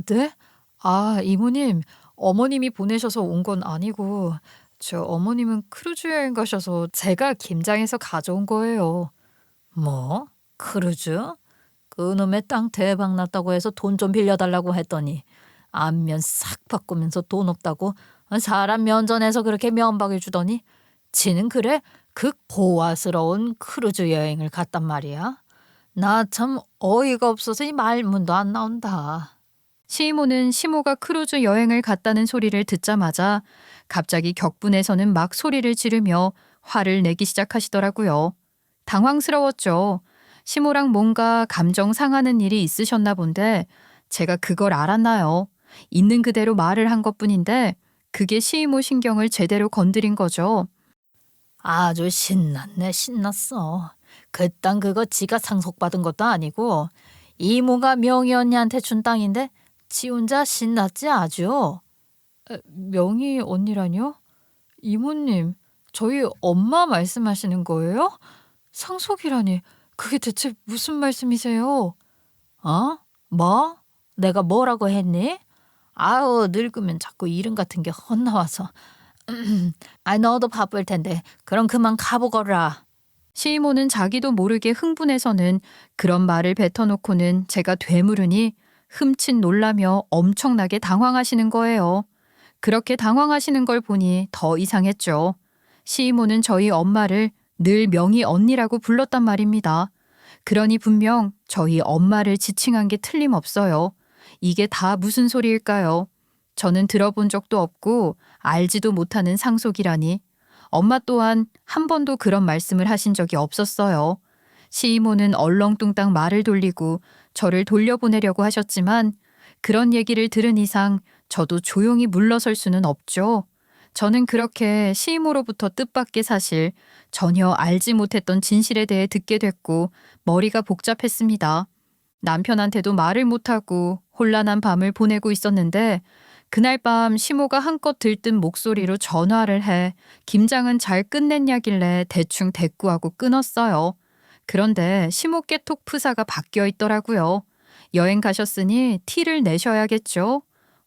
네? 아, 이모님, 어머님이 보내셔서 온 건 아니고 저 어머님은 크루즈 여행 가셔서 제가 김장해서 가져온 거예요. 뭐? 크루즈? 그놈의 땅 대박 났다고 해서 돈 좀 빌려달라고 했더니 안면 싹 바꾸면서 돈 없다고 사람 면전에서 그렇게 면박을 주더니 지는 그래 극보화스러운 크루즈 여행을 갔단 말이야. 나 참 어이가 없어서 이 말문도 안 나온다. 시이모는 시모가 크루즈 여행을 갔다는 소리를 듣자마자 갑자기 격분해서는 막 소리를 지르며 화를 내기 시작하시더라고요. 당황스러웠죠. 시모랑 뭔가 감정 상하는 일이 있으셨나 본데 제가 그걸 알았나요? 있는 그대로 말을 한 것뿐인데 그게 시이모 신경을 제대로 건드린 거죠. 아주 신났네, 신났어. 그 땅 그거 지가 상속받은 것도 아니고 이모가 명희 언니한테 준 땅인데 지 혼자 신났지 아주. 명희 언니라뇨? 이모님, 저희 엄마 말씀하시는 거예요? 상속이라니, 그게 대체 무슨 말씀이세요? 어? 뭐? 내가 뭐라고 했니? 아우, 늙으면 자꾸 이름 같은 게 헛나와서. 아, 너도 바쁠 텐데 그럼 그만 가보거라. 시이모는 자기도 모르게 흥분해서는 그런 말을 뱉어놓고는 제가 되물으니 흠칫 놀라며 엄청나게 당황하시는 거예요. 그렇게 당황하시는 걸 보니 더 이상했죠. 시이모는 저희 엄마를 늘 명희 언니라고 불렀단 말입니다. 그러니 분명 저희 엄마를 지칭한 게 틀림없어요. 이게 다 무슨 소리일까요? 저는 들어본 적도 없고 알지도 못하는 상속이라니. 엄마 또한 한 번도 그런 말씀을 하신 적이 없었어요. 시이모는 얼렁뚱땅 말을 돌리고 저를 돌려보내려고 하셨지만 그런 얘기를 들은 이상 저도 조용히 물러설 수는 없죠. 저는 그렇게 시이모로부터 뜻밖의 사실, 전혀 알지 못했던 진실에 대해 듣게 됐고 머리가 복잡했습니다. 남편한테도 말을 못하고 혼란한 밤을 보내고 있었는데 그날 밤 시모가 한껏 들뜬 목소리로 전화를 해 김장은 잘 끝냈냐길래 대충 대꾸하고 끊었어요. 그런데 시모 깨톡 프사가 바뀌어 있더라고요. 여행 가셨으니 티를 내셔야겠죠.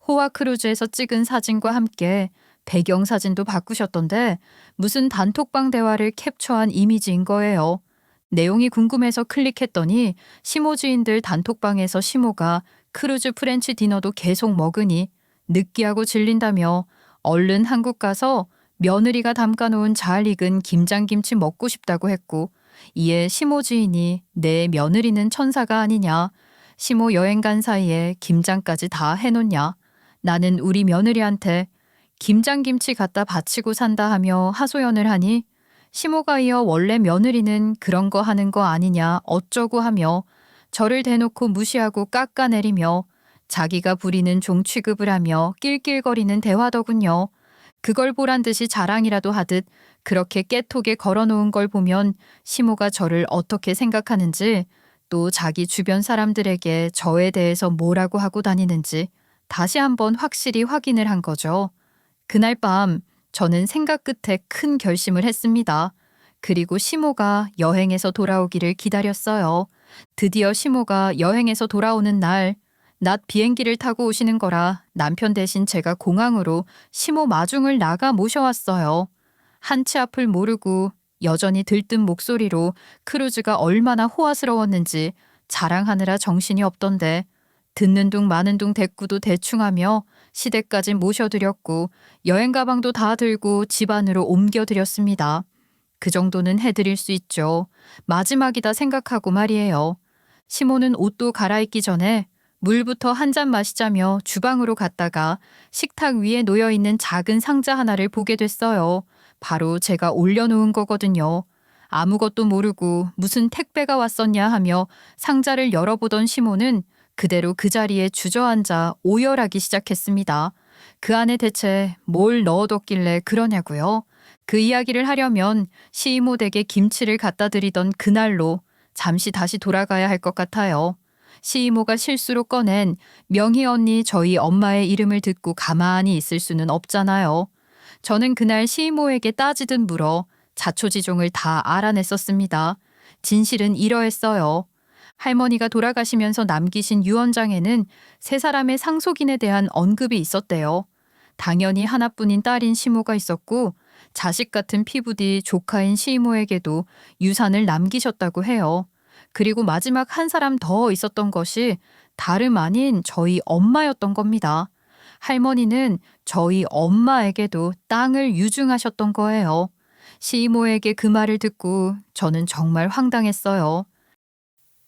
호화 크루즈에서 찍은 사진과 함께 배경 사진도 바꾸셨던데 무슨 단톡방 대화를 캡처한 이미지인 거예요. 내용이 궁금해서 클릭했더니 시모 지인들 단톡방에서 시모가 크루즈 프렌치 디너도 계속 먹으니 느끼하고 질린다며 얼른 한국 가서 며느리가 담가놓은 잘 익은 김장김치 먹고 싶다고 했고 이에 시모 지인이 내 며느리는 천사가 아니냐. 시모 여행 간 사이에 김장까지 다 해놓냐. 나는 우리 며느리한테 김장김치 갖다 바치고 산다 하며 하소연을 하니 시모가 이어 원래 며느리는 그런 거 하는 거 아니냐 어쩌고 하며 저를 대놓고 무시하고 깎아내리며 자기가 부리는 종 취급을 하며 낄낄거리는 대화더군요. 그걸 보란 듯이 자랑이라도 하듯 그렇게 깨톡에 걸어놓은 걸 보면 시모가 저를 어떻게 생각하는지 또 자기 주변 사람들에게 저에 대해서 뭐라고 하고 다니는지 다시 한번 확실히 확인을 한 거죠. 그날 밤 저는 생각 끝에 큰 결심을 했습니다. 그리고 시모가 여행에서 돌아오기를 기다렸어요. 드디어 시모가 여행에서 돌아오는 날, 낮 비행기를 타고 오시는 거라 남편 대신 제가 공항으로 시모 마중을 나가 모셔왔어요. 한치 앞을 모르고 여전히 들뜬 목소리로 크루즈가 얼마나 호화스러웠는지 자랑하느라 정신이 없던데 듣는 둥 마는 둥 대꾸도 대충 하며 시댁까지 모셔드렸고 여행 가방도 다 들고 집 안으로 옮겨드렸습니다. 그 정도는 해드릴 수 있죠. 마지막이다 생각하고 말이에요. 시모는 옷도 갈아입기 전에 물부터 한 잔 마시자며 주방으로 갔다가 식탁 위에 놓여있는 작은 상자 하나를 보게 됐어요. 바로 제가 올려놓은 거거든요. 아무것도 모르고 무슨 택배가 왔었냐 하며 상자를 열어보던 시모는 그대로 그 자리에 주저앉아 오열하기 시작했습니다. 그 안에 대체 뭘 넣어뒀길래 그러냐고요? 그 이야기를 하려면 시이모 댁에 김치를 갖다 드리던 그날로 잠시 다시 돌아가야 할 것 같아요. 시이모가 실수로 꺼낸 명희 언니 저희 엄마의 이름을 듣고 가만히 있을 수는 없잖아요. 저는 그날 시이모에게 따지듯 물어 자초지종을 다 알아냈었습니다. 진실은 이러했어요. 할머니가 돌아가시면서 남기신 유언장에는 세 사람의 상속인에 대한 언급이 있었대요. 당연히 하나뿐인 딸인 시모가 있었고 자식 같은 피부디 조카인 시이모에게도 유산을 남기셨다고 해요. 그리고 마지막 한 사람 더 있었던 것이 다름 아닌 저희 엄마였던 겁니다. 할머니는 저희 엄마에게도 땅을 유증하셨던 거예요. 시이모에게 그 말을 듣고 저는 정말 황당했어요.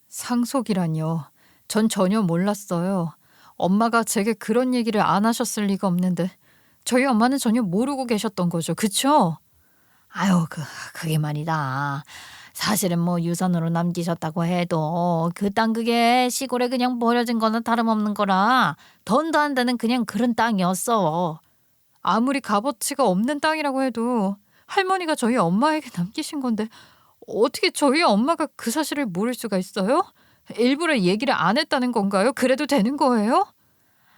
상속이라뇨. 전 전혀 몰랐어요. 엄마가 제게 그런 얘기를 안 하셨을 리가 없는데 저희 엄마는 전혀 모르고 계셨던 거죠. 그쵸? 아유, 그게 말이다. 사실은 뭐 유산으로 남기셨다고 해도 그 땅 그게 시골에 그냥 버려진 거는 다름없는 거라 돈도 안 되는 그냥 그런 땅이었어. 아무리 값어치가 없는 땅이라고 해도 할머니가 저희 엄마에게 남기신 건데 어떻게 저희 엄마가 그 사실을 모를 수가 있어요? 일부러 얘기를 안 했다는 건가요? 그래도 되는 거예요?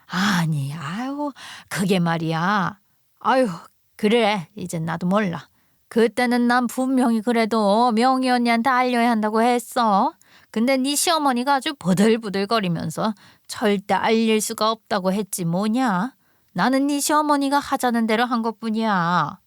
아니, 아유, 그게 말이야. 아유, 그래, 이젠 나도 몰라. 그때는 난 분명히 그래도 명희 언니한테 알려야 한다고 했어. 근데 네 시어머니가 아주 부들부들거리면서 절대 알릴 수가 없다고 했지 뭐냐. 나는 네 시어머니가 하자는 대로 한 것뿐이야.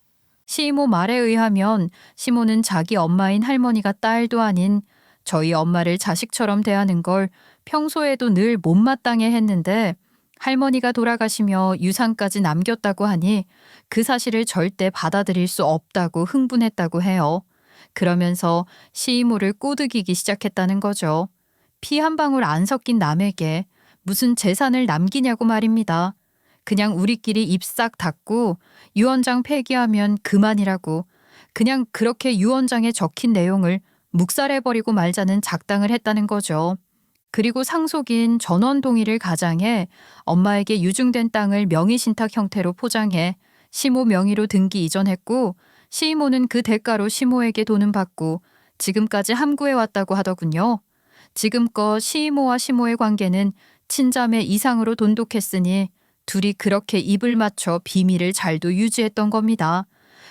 시이모 말에 의하면 시모는 자기 엄마인 할머니가 딸도 아닌 저희 엄마를 자식처럼 대하는 걸 평소에도 늘 못마땅해 했는데 할머니가 돌아가시며 유산까지 남겼다고 하니 그 사실을 절대 받아들일 수 없다고 흥분했다고 해요. 그러면서 시이모를 꼬드기기 시작했다는 거죠. 피 한 방울 안 섞인 남에게 무슨 재산을 남기냐고 말입니다. 그냥 우리끼리 입 싹 닫고 유언장 폐기하면 그만이라고 그냥 그렇게 유언장에 적힌 내용을 묵살해버리고 말자는 작당을 했다는 거죠. 그리고 상속인 전원 동의를 가장해 엄마에게 유증된 땅을 명의신탁 형태로 포장해 시모 명의로 등기 이전했고 시이모는 그 대가로 시모에게 돈은 받고 지금까지 함구해 왔다고 하더군요. 지금껏 시이모와 시모의 관계는 친자매 이상으로 돈독했으니 둘이 그렇게 입을 맞춰 비밀을 잘도 유지했던 겁니다.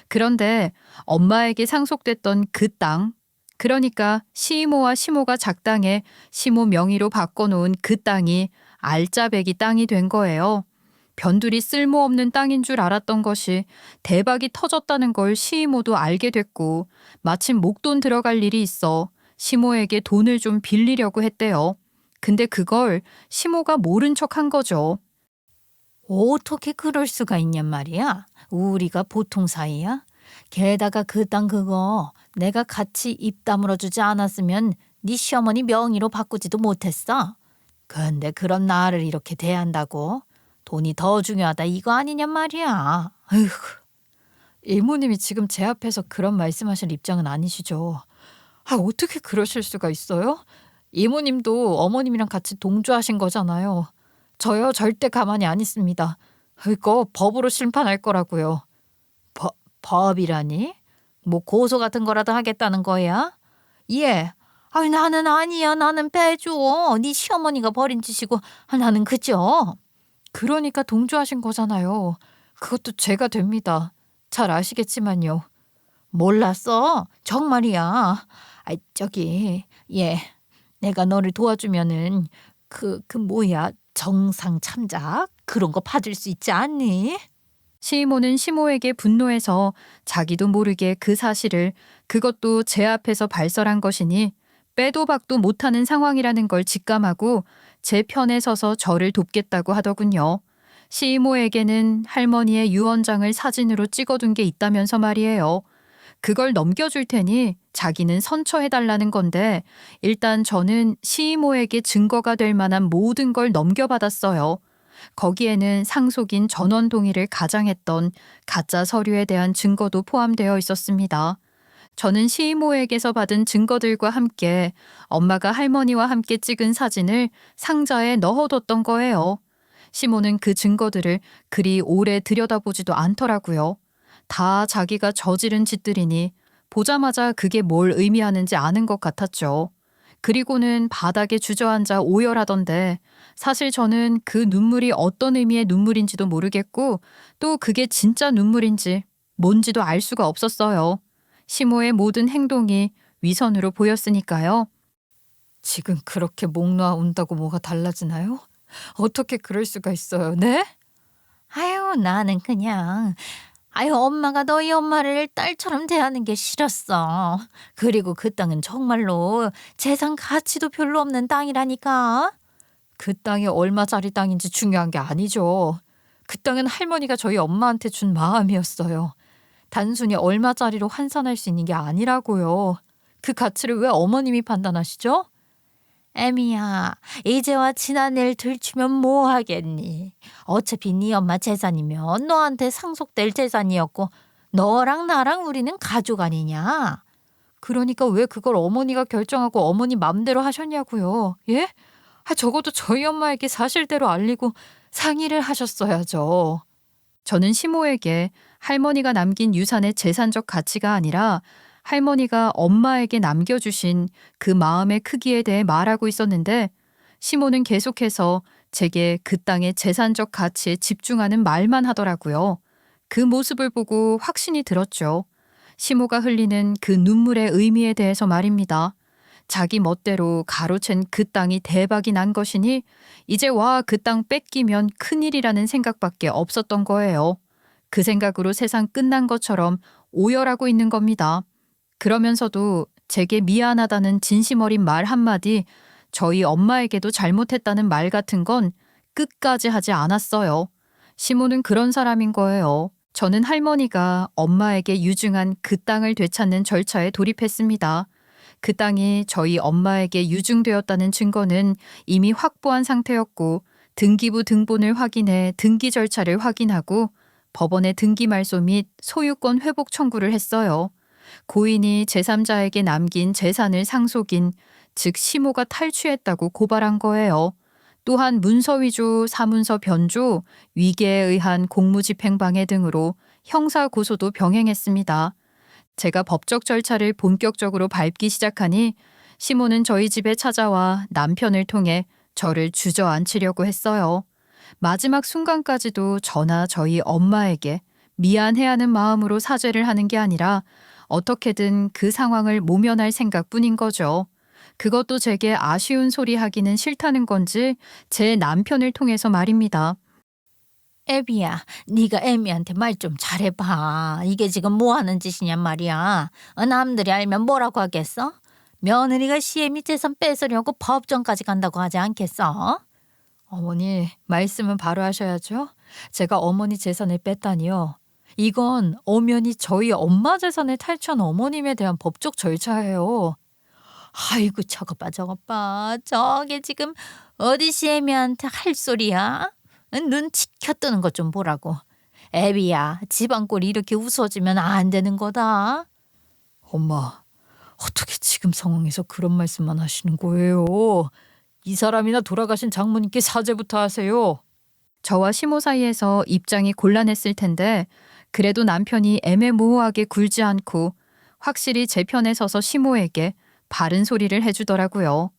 그런데 엄마에게 상속됐던 그 땅, 그러니까 시이모와 시모가 작당해 시모 명의로 바꿔놓은 그 땅이 알짜배기 땅이 된 거예요. 변두리 쓸모없는 땅인 줄 알았던 것이 대박이 터졌다는 걸 시이모도 알게 됐고 마침 목돈 들어갈 일이 있어 시모에게 돈을 좀 빌리려고 했대요. 근데 그걸 시모가 모른 척 한 거죠. 어떻게 그럴 수가 있냔 말이야. 우리가 보통 사이야? 게다가 그 땅 그거 내가 같이 입 다물어 주지 않았으면 네 시어머니 명의로 바꾸지도 못했어. 근데 그런 나를 이렇게 대한다고? 돈이 더 중요하다 이거 아니냔 말이야. 아휴, 이모님이 지금 제 앞에서 그런 말씀하실 입장은 아니시죠. 어떻게 그러실 수가 있어요? 이모님도 어머님이랑 같이 동조하신 거잖아요. 저요 절대 가만히 안 있습니다. 이거 법으로 심판할 거라고요. 법이라니? 뭐 고소 같은 거라도 하겠다는 거야? 예. 아니 나는 아니야. 나는 빼줘. 네 시어머니가 버린 짓이고 나는 그죠. 그러니까 동조하신 거잖아요. 그것도 죄가 됩니다. 잘 아시겠지만요. 몰랐어. 정말이야. 예. 내가 너를 도와주면은 그 뭐야 정상 참작 그런 거 받을 수 있지 않니? 시이모는 시모에게 분노해서 자기도 모르게 그 사실을 그것도 제 앞에서 발설한 것이니 빼도 박도 못하는 상황이라는 걸 직감하고 제 편에 서서 저를 돕겠다고 하더군요. 시이모에게는 할머니의 유언장을 사진으로 찍어둔 게 있다면서 말이에요. 그걸 넘겨줄 테니 자기는 선처해달라는 건데 일단 저는 시이모에게 증거가 될 만한 모든 걸 넘겨받았어요. 거기에는 상속인 전원 동의를 가장했던 가짜 서류에 대한 증거도 포함되어 있었습니다. 저는 시이모에게서 받은 증거들과 함께 엄마가 할머니와 함께 찍은 사진을 상자에 넣어뒀던 거예요. 시모는 그 증거들을 그리 오래 들여다보지도 않더라고요. 다 자기가 저지른 짓들이니 보자마자 그게 뭘 의미하는지 아는 것 같았죠. 그리고는 바닥에 주저앉아 오열하던데 사실 저는 그 눈물이 어떤 의미의 눈물인지도 모르겠고 또 그게 진짜 눈물인지 뭔지도 알 수가 없었어요. 시모의 모든 행동이 위선으로 보였으니까요. 지금 그렇게 목 놓아 운다고 뭐가 달라지나요? 어떻게 그럴 수가 있어요, 네? 아유, 나는 그냥 엄마가 너희 엄마를 딸처럼 대하는 게 싫었어. 그리고 그 땅은 정말로 재산 가치도 별로 없는 땅이라니까. 그 땅이 얼마짜리 땅인지 중요한 게 아니죠. 그 땅은 할머니가 저희 엄마한테 준 마음이었어요. 단순히 얼마짜리로 환산할 수 있는 게 아니라고요. 그 가치를 왜 어머님이 판단하시죠? 애미야, 이제와 지난 일 들추면 뭐 하겠니? 어차피 네 엄마 재산이면 너한테 상속될 재산이었고 너랑 나랑 우리는 가족 아니냐? 그러니까 왜 그걸 어머니가 결정하고 어머니 맘대로 하셨냐고요. 예? 적어도 저희 엄마에게 사실대로 알리고 상의를 하셨어야죠. 저는 시모에게 할머니가 남긴 유산의 재산적 가치가 아니라 할머니가 엄마에게 남겨주신 그 마음의 크기에 대해 말하고 있었는데 시모는 계속해서 제게 그 땅의 재산적 가치에 집중하는 말만 하더라고요. 그 모습을 보고 확신이 들었죠. 시모가 흘리는 그 눈물의 의미에 대해서 말입니다. 자기 멋대로 가로챈 그 땅이 대박이 난 것이니 이제 와 그 땅 뺏기면 큰일이라는 생각밖에 없었던 거예요. 그 생각으로 세상 끝난 것처럼 오열하고 있는 겁니다. 그러면서도 제게 미안하다는 진심 어린 말 한마디, 저희 엄마에게도 잘못했다는 말 같은 건 끝까지 하지 않았어요. 시모는 그런 사람인 거예요. 저는 할머니가 엄마에게 유증한 그 땅을 되찾는 절차에 돌입했습니다. 그 땅이 저희 엄마에게 유증되었다는 증거는 이미 확보한 상태였고 등기부 등본을 확인해 등기 절차를 확인하고 법원에 등기 말소 및 소유권 회복 청구를 했어요. 고인이 제3자에게 남긴 재산을 상속인, 즉 시모가 탈취했다고 고발한 거예요. 또한 문서 위조, 사문서 변조, 위계에 의한 공무집행방해 등으로 형사 고소도 병행했습니다. 제가 법적 절차를 본격적으로 밟기 시작하니 시모는 저희 집에 찾아와 남편을 통해 저를 주저앉히려고 했어요. 마지막 순간까지도 저나 저희 엄마에게 미안해하는 마음으로 사죄를 하는 게 아니라 어떻게든 그 상황을 모면할 생각뿐인 거죠. 그것도 제게 아쉬운 소리 하기는 싫다는 건지 제 남편을 통해서 말입니다. 애비야, 네가 애미한테 말 좀 잘해봐. 이게 지금 뭐 하는 짓이냔 말이야. 남들이 알면 뭐라고 하겠어? 며느리가 시애미 재산 뺏으려고 법정까지 간다고 하지 않겠어? 어머니, 말씀은 바로 하셔야죠. 제가 어머니 재산을 뺐다니요. 이건 엄연히 저희 엄마 재산을 탈취한 어머님에 대한 법적 절차예요. 아이고, 저것 봐. 저게 지금 어디 시애미한테 할 소리야? 눈 치켜 뜨는 것 좀 보라고. 애비야, 집안 꼴이 이렇게 우스워지면 안 되는 거다. 엄마, 어떻게 지금 상황에서 그런 말씀만 하시는 거예요? 이 사람이나 돌아가신 장모님께 사죄부터 하세요. 저와 시모 사이에서 입장이 곤란했을 텐데 그래도 남편이 애매모호하게 굴지 않고 확실히 제 편에 서서 시모에게 바른 소리를 해주더라고요.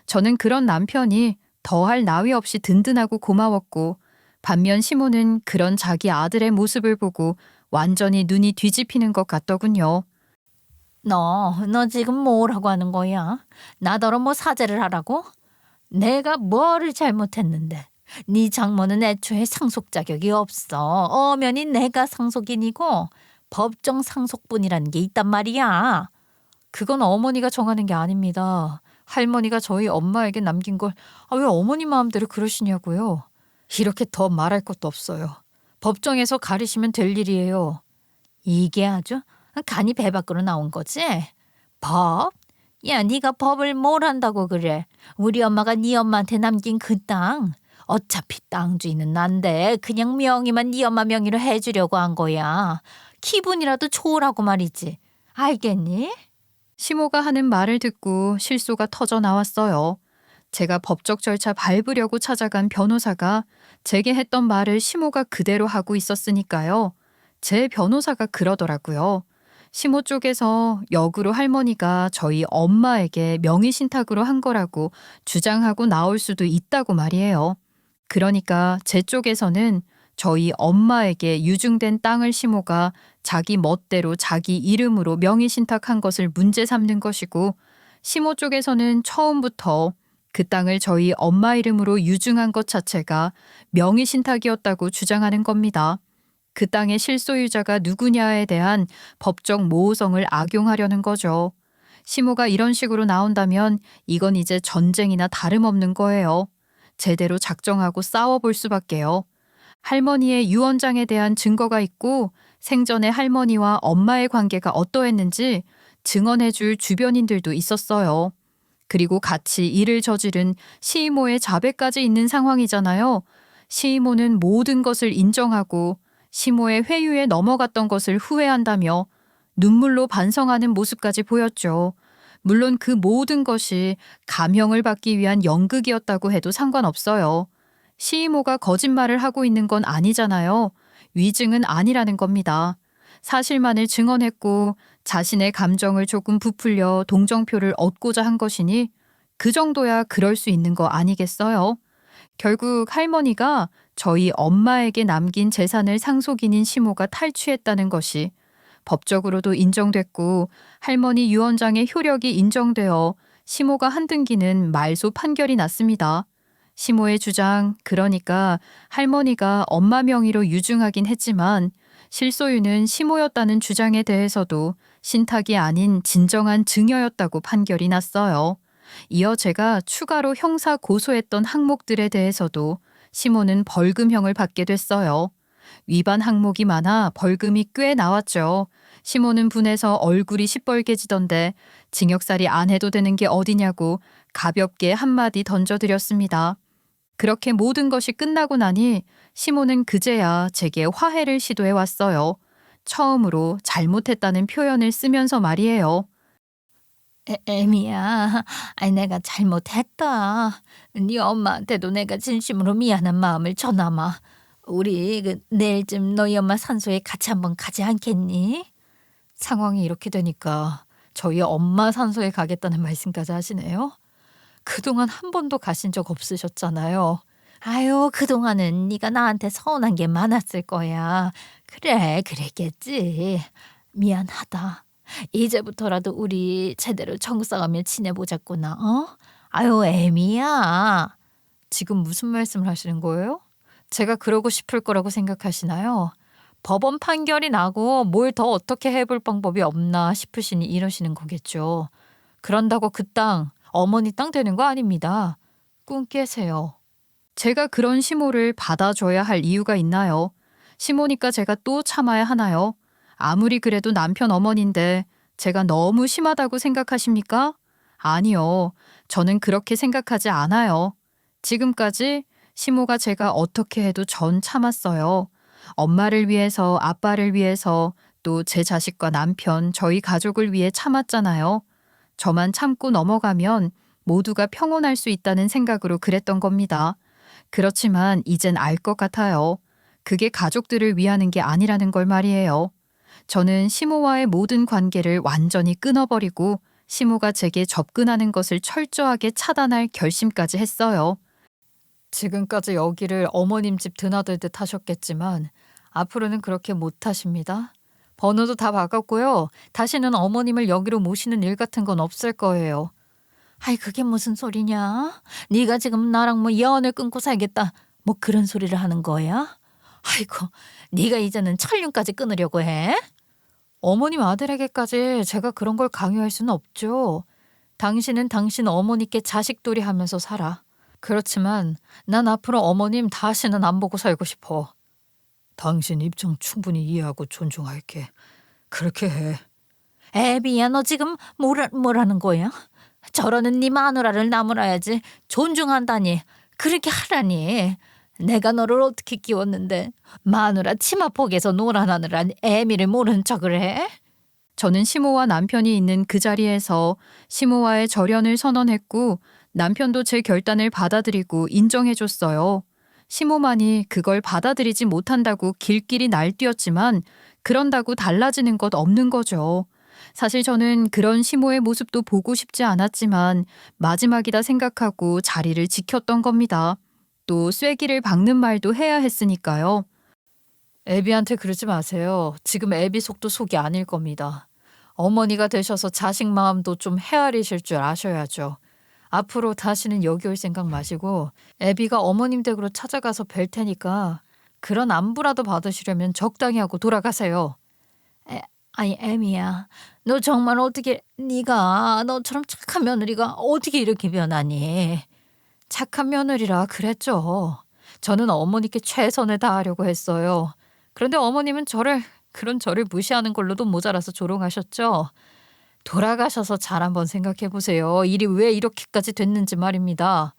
저는 그런 남편이 더할 나위 없이 든든하고 고마웠고 반면 시모는 그런 자기 아들의 모습을 보고 완전히 눈이 뒤집히는 것 같더군요. 너 지금 뭐라고 하는 거야? 나더러 뭐 사죄를 하라고? 내가 뭐를 잘못했는데? 네 장모는 애초에 상속 자격이 없어. 엄연히 내가 상속인이고 법정 상속분이라는 게 있단 말이야. 그건 어머니가 정하는 게 아닙니다. 할머니가 저희 엄마에게 남긴 걸 왜 어머니 마음대로 그러시냐고요. 이렇게 더 말할 것도 없어요. 법정에서 가리시면 될 일이에요. 이게 아주 간이 배 밖으로 나온 거지? 법? 야, 네가 법을 뭘 한다고 그래? 우리 엄마가 네 엄마한테 남긴 그 땅, 어차피 땅 주인은 난데 그냥 명의만 네 엄마 명의로 해주려고 한 거야. 기분이라도 좋으라고 말이지. 알겠니? 시모가 하는 말을 듣고 실소가 터져 나왔어요. 제가 법적 절차 밟으려고 찾아간 변호사가 제게 했던 말을 시모가 그대로 하고 있었으니까요. 제 변호사가 그러더라고요. 시모 쪽에서 역으로 할머니가 저희 엄마에게 명의신탁으로 한 거라고 주장하고 나올 수도 있다고 말이에요. 그러니까 제 쪽에서는 저희 엄마에게 유증된 땅을 시모가 자기 멋대로 자기 이름으로 명의신탁한 것을 문제 삼는 것이고, 시모 쪽에서는 처음부터 그 땅을 저희 엄마 이름으로 유증한 것 자체가 명의신탁이었다고 주장하는 겁니다. 그 땅의 실소유자가 누구냐에 대한 법적 모호성을 악용하려는 거죠. 시모가 이런 식으로 나온다면 이건 이제 전쟁이나 다름없는 거예요. 제대로 작정하고 싸워볼 수밖에요. 할머니의 유언장에 대한 증거가 있고 생전에 할머니와 엄마의 관계가 어떠했는지 증언해줄 주변인들도 있었어요. 그리고 같이 일을 저지른 시이모의 자배까지 있는 상황이잖아요. 시이모는 모든 것을 인정하고 시모의 회유에 넘어갔던 것을 후회한다며 눈물로 반성하는 모습까지 보였죠. 물론 그 모든 것이 감형을 받기 위한 연극이었다고 해도 상관없어요. 시이모가 거짓말을 하고 있는 건 아니잖아요. 위증은 아니라는 겁니다. 사실만을 증언했고 자신의 감정을 조금 부풀려 동정표를 얻고자 한 것이니 그 정도야 그럴 수 있는 거 아니겠어요? 결국 할머니가 저희 엄마에게 남긴 재산을 상속인인 시모가 탈취했다는 것이 법적으로도 인정됐고 할머니 유언장의 효력이 인정되어 시모가 한 등기는 말소 판결이 났습니다. 시모의 주장, 그러니까 할머니가 엄마 명의로 유증하긴 했지만 실소유는 시모였다는 주장에 대해서도 신탁이 아닌 진정한 증여였다고 판결이 났어요. 이어 제가 추가로 형사 고소했던 항목들에 대해서도 시모는 벌금형을 받게 됐어요. 위반 항목이 많아 벌금이 꽤 나왔죠. 시모는 분해서 얼굴이 시뻘개지던데 징역살이 안 해도 되는 게 어디냐고 가볍게 한마디 던져드렸습니다. 그렇게 모든 것이 끝나고 나니 시모는 그제야 제게 화해를 시도해 왔어요. 처음으로 잘못했다는 표현을 쓰면서 말이에요. 애미야, 아이 내가 잘못했다. 네 엄마한테도 내가 진심으로 미안한 마음을 전하마. 우리 내일쯤 너희 엄마 산소에 같이 한번 가지 않겠니? 상황이 이렇게 되니까 저희 엄마 산소에 가겠다는 말씀까지 하시네요. 그동안 한 번도 가신 적 없으셨잖아요. 아유, 그동안은 네가 나한테 서운한 게 많았을 거야. 그래, 그랬겠지. 미안하다. 이제부터라도 우리 제대로 정싸가며 지내보자꾸나. 어? 아유, 애미야. 지금 무슨 말씀을 하시는 거예요? 제가 그러고 싶을 거라고 생각하시나요? 법원 판결이 나고 뭘 더 어떻게 해볼 방법이 없나 싶으시니 이러시는 거겠죠. 그런다고 그 땅, 어머니 땅 되는 거 아닙니다. 꿈 깨세요. 제가 그런 시모를 받아줘야 할 이유가 있나요? 시모니까 제가 또 참아야 하나요? 아무리 그래도 남편 어머니인데 제가 너무 심하다고 생각하십니까? 아니요. 저는 그렇게 생각하지 않아요. 지금까지 시모가 제가 어떻게 해도 전 참았어요. 엄마를 위해서, 아빠를 위해서, 또 제 자식과 남편, 저희 가족을 위해 참았잖아요. 저만 참고 넘어가면 모두가 평온할 수 있다는 생각으로 그랬던 겁니다. 그렇지만 이젠 알 것 같아요. 그게 가족들을 위하는 게 아니라는 걸 말이에요. 저는 시모와의 모든 관계를 완전히 끊어버리고 시모가 제게 접근하는 것을 철저하게 차단할 결심까지 했어요. 지금까지 여기를 어머님 집 드나들듯 하셨겠지만 앞으로는 그렇게 못 하십니다. 번호도 다 바꿨고요. 다시는 어머님을 여기로 모시는 일 같은 건 없을 거예요. 아이, 그게 무슨 소리냐? 네가 지금 나랑 뭐 연을 끊고 살겠다. 뭐 그런 소리를 하는 거야? 아이고, 네가 이제는 천륜까지 끊으려고 해? 어머님 아들에게까지 제가 그런 걸 강요할 수는 없죠. 당신은 당신 어머니께 자식돌이 하면서 살아. 그렇지만 난 앞으로 어머님 다시는 안 보고 살고 싶어. 당신 입장 충분히 이해하고 존중할게. 그렇게 해. 애비야, 너 지금 뭐라는 거야? 저러는 네 마누라를 나무라야지. 존중한다니. 그렇게 하라니. 내가 너를 어떻게 키웠는데 마누라 치마폭에서 놀아나느라 애미를 모른 척을 해? 저는 시모와 남편이 있는 그 자리에서 시모와의 절연을 선언했고 남편도 제 결단을 받아들이고 인정해줬어요. 시모만이 그걸 받아들이지 못한다고 길길이 날뛰었지만 그런다고 달라지는 것 없는 거죠. 사실 저는 그런 시모의 모습도 보고 싶지 않았지만 마지막이다 생각하고 자리를 지켰던 겁니다. 또 쐐기를 박는 말도 해야 했으니까요. 애비한테 그러지 마세요. 지금 애비 속도 속이 아닐 겁니다. 어머니가 되셔서 자식 마음도 좀 헤아리실 줄 아셔야죠. 앞으로 다시는 여기 올 생각 마시고 애비가 어머님 댁으로 찾아가서 뵐 테니까 그런 안부라도 받으시려면 적당히 하고 돌아가세요. 아니 애미야, 너 정말 어떻게 네가 너처럼 착한 며느리가 어떻게 이렇게 변하니? 착한 며느리라 그랬죠. 저는 어머니께 최선을 다하려고 했어요. 그런데 어머님은 그런 저를 무시하는 걸로도 모자라서 조롱하셨죠. 돌아가셔서 잘 한번 생각해 보세요. 일이 왜 이렇게까지 됐는지 말입니다.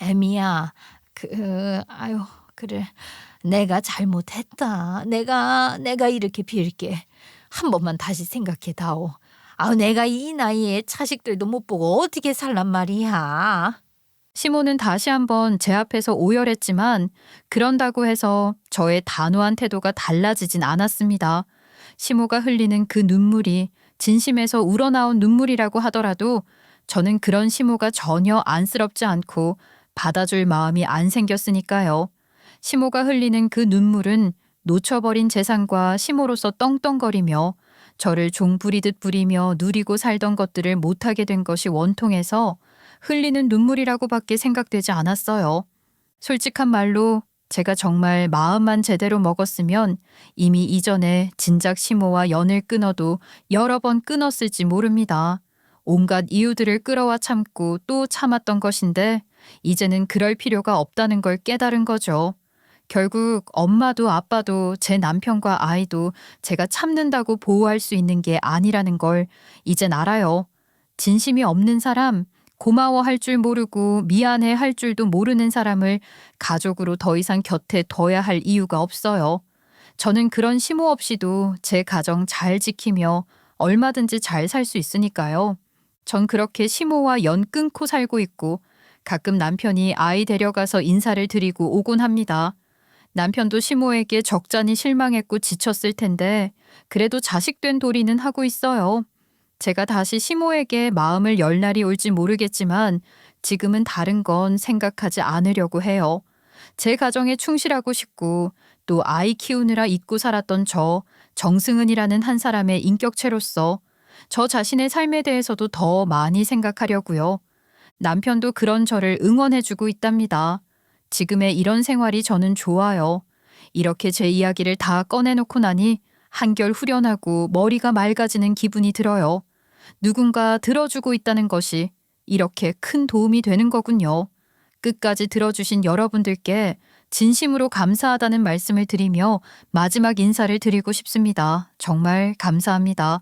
애미야, 아유, 그래. 내가 잘못했다. 내가 이렇게 빌게. 한 번만 다시 생각해 다오. 내가 이 나이에 자식들도 못 보고 어떻게 살란 말이야. 시모는 다시 한번 제 앞에서 오열했지만 그런다고 해서 저의 단호한 태도가 달라지진 않았습니다. 시모가 흘리는 그 눈물이 진심에서 우러나온 눈물이라고 하더라도 저는 그런 시모가 전혀 안쓰럽지 않고 받아줄 마음이 안 생겼으니까요. 시모가 흘리는 그 눈물은 놓쳐버린 재산과 시모로서 떵떵거리며 저를 종 부리듯 부리며 누리고 살던 것들을 못하게 된 것이 원통해서 흘리는 눈물이라고밖에 생각되지 않았어요. 솔직한 말로 제가 정말 마음만 제대로 먹었으면 이미 이전에 진작 시모와 연을 끊어도 여러 번 끊었을지 모릅니다. 온갖 이유들을 끌어와 참고 또 참았던 것인데 이제는 그럴 필요가 없다는 걸 깨달은 거죠. 결국 엄마도 아빠도 제 남편과 아이도 제가 참는다고 보호할 수 있는 게 아니라는 걸 이젠 알아요. 진심이 없는 사람, 고마워할 줄 모르고 미안해 할 줄도 모르는 사람을 가족으로 더 이상 곁에 둬야 할 이유가 없어요. 저는 그런 시모 없이도 제 가정 잘 지키며 얼마든지 잘 살 수 있으니까요. 전 그렇게 시모와 연 끊고 살고 있고 가끔 남편이 아이 데려가서 인사를 드리고 오곤 합니다. 남편도 시모에게 적잖이 실망했고 지쳤을 텐데 그래도 자식된 도리는 하고 있어요. 제가 다시 시모에게 마음을 열 날이 올지 모르겠지만 지금은 다른 건 생각하지 않으려고 해요. 제 가정에 충실하고 싶고 또 아이 키우느라 잊고 살았던 정승은이라는 한 사람의 인격체로서 저 자신의 삶에 대해서도 더 많이 생각하려고요. 남편도 그런 저를 응원해주고 있답니다. 지금의 이런 생활이 저는 좋아요. 이렇게 제 이야기를 다 꺼내놓고 나니 한결 후련하고 머리가 맑아지는 기분이 들어요. 누군가 들어주고 있다는 것이 이렇게 큰 도움이 되는 거군요. 끝까지 들어주신 여러분들께 진심으로 감사하다는 말씀을 드리며 마지막 인사를 드리고 싶습니다. 정말 감사합니다.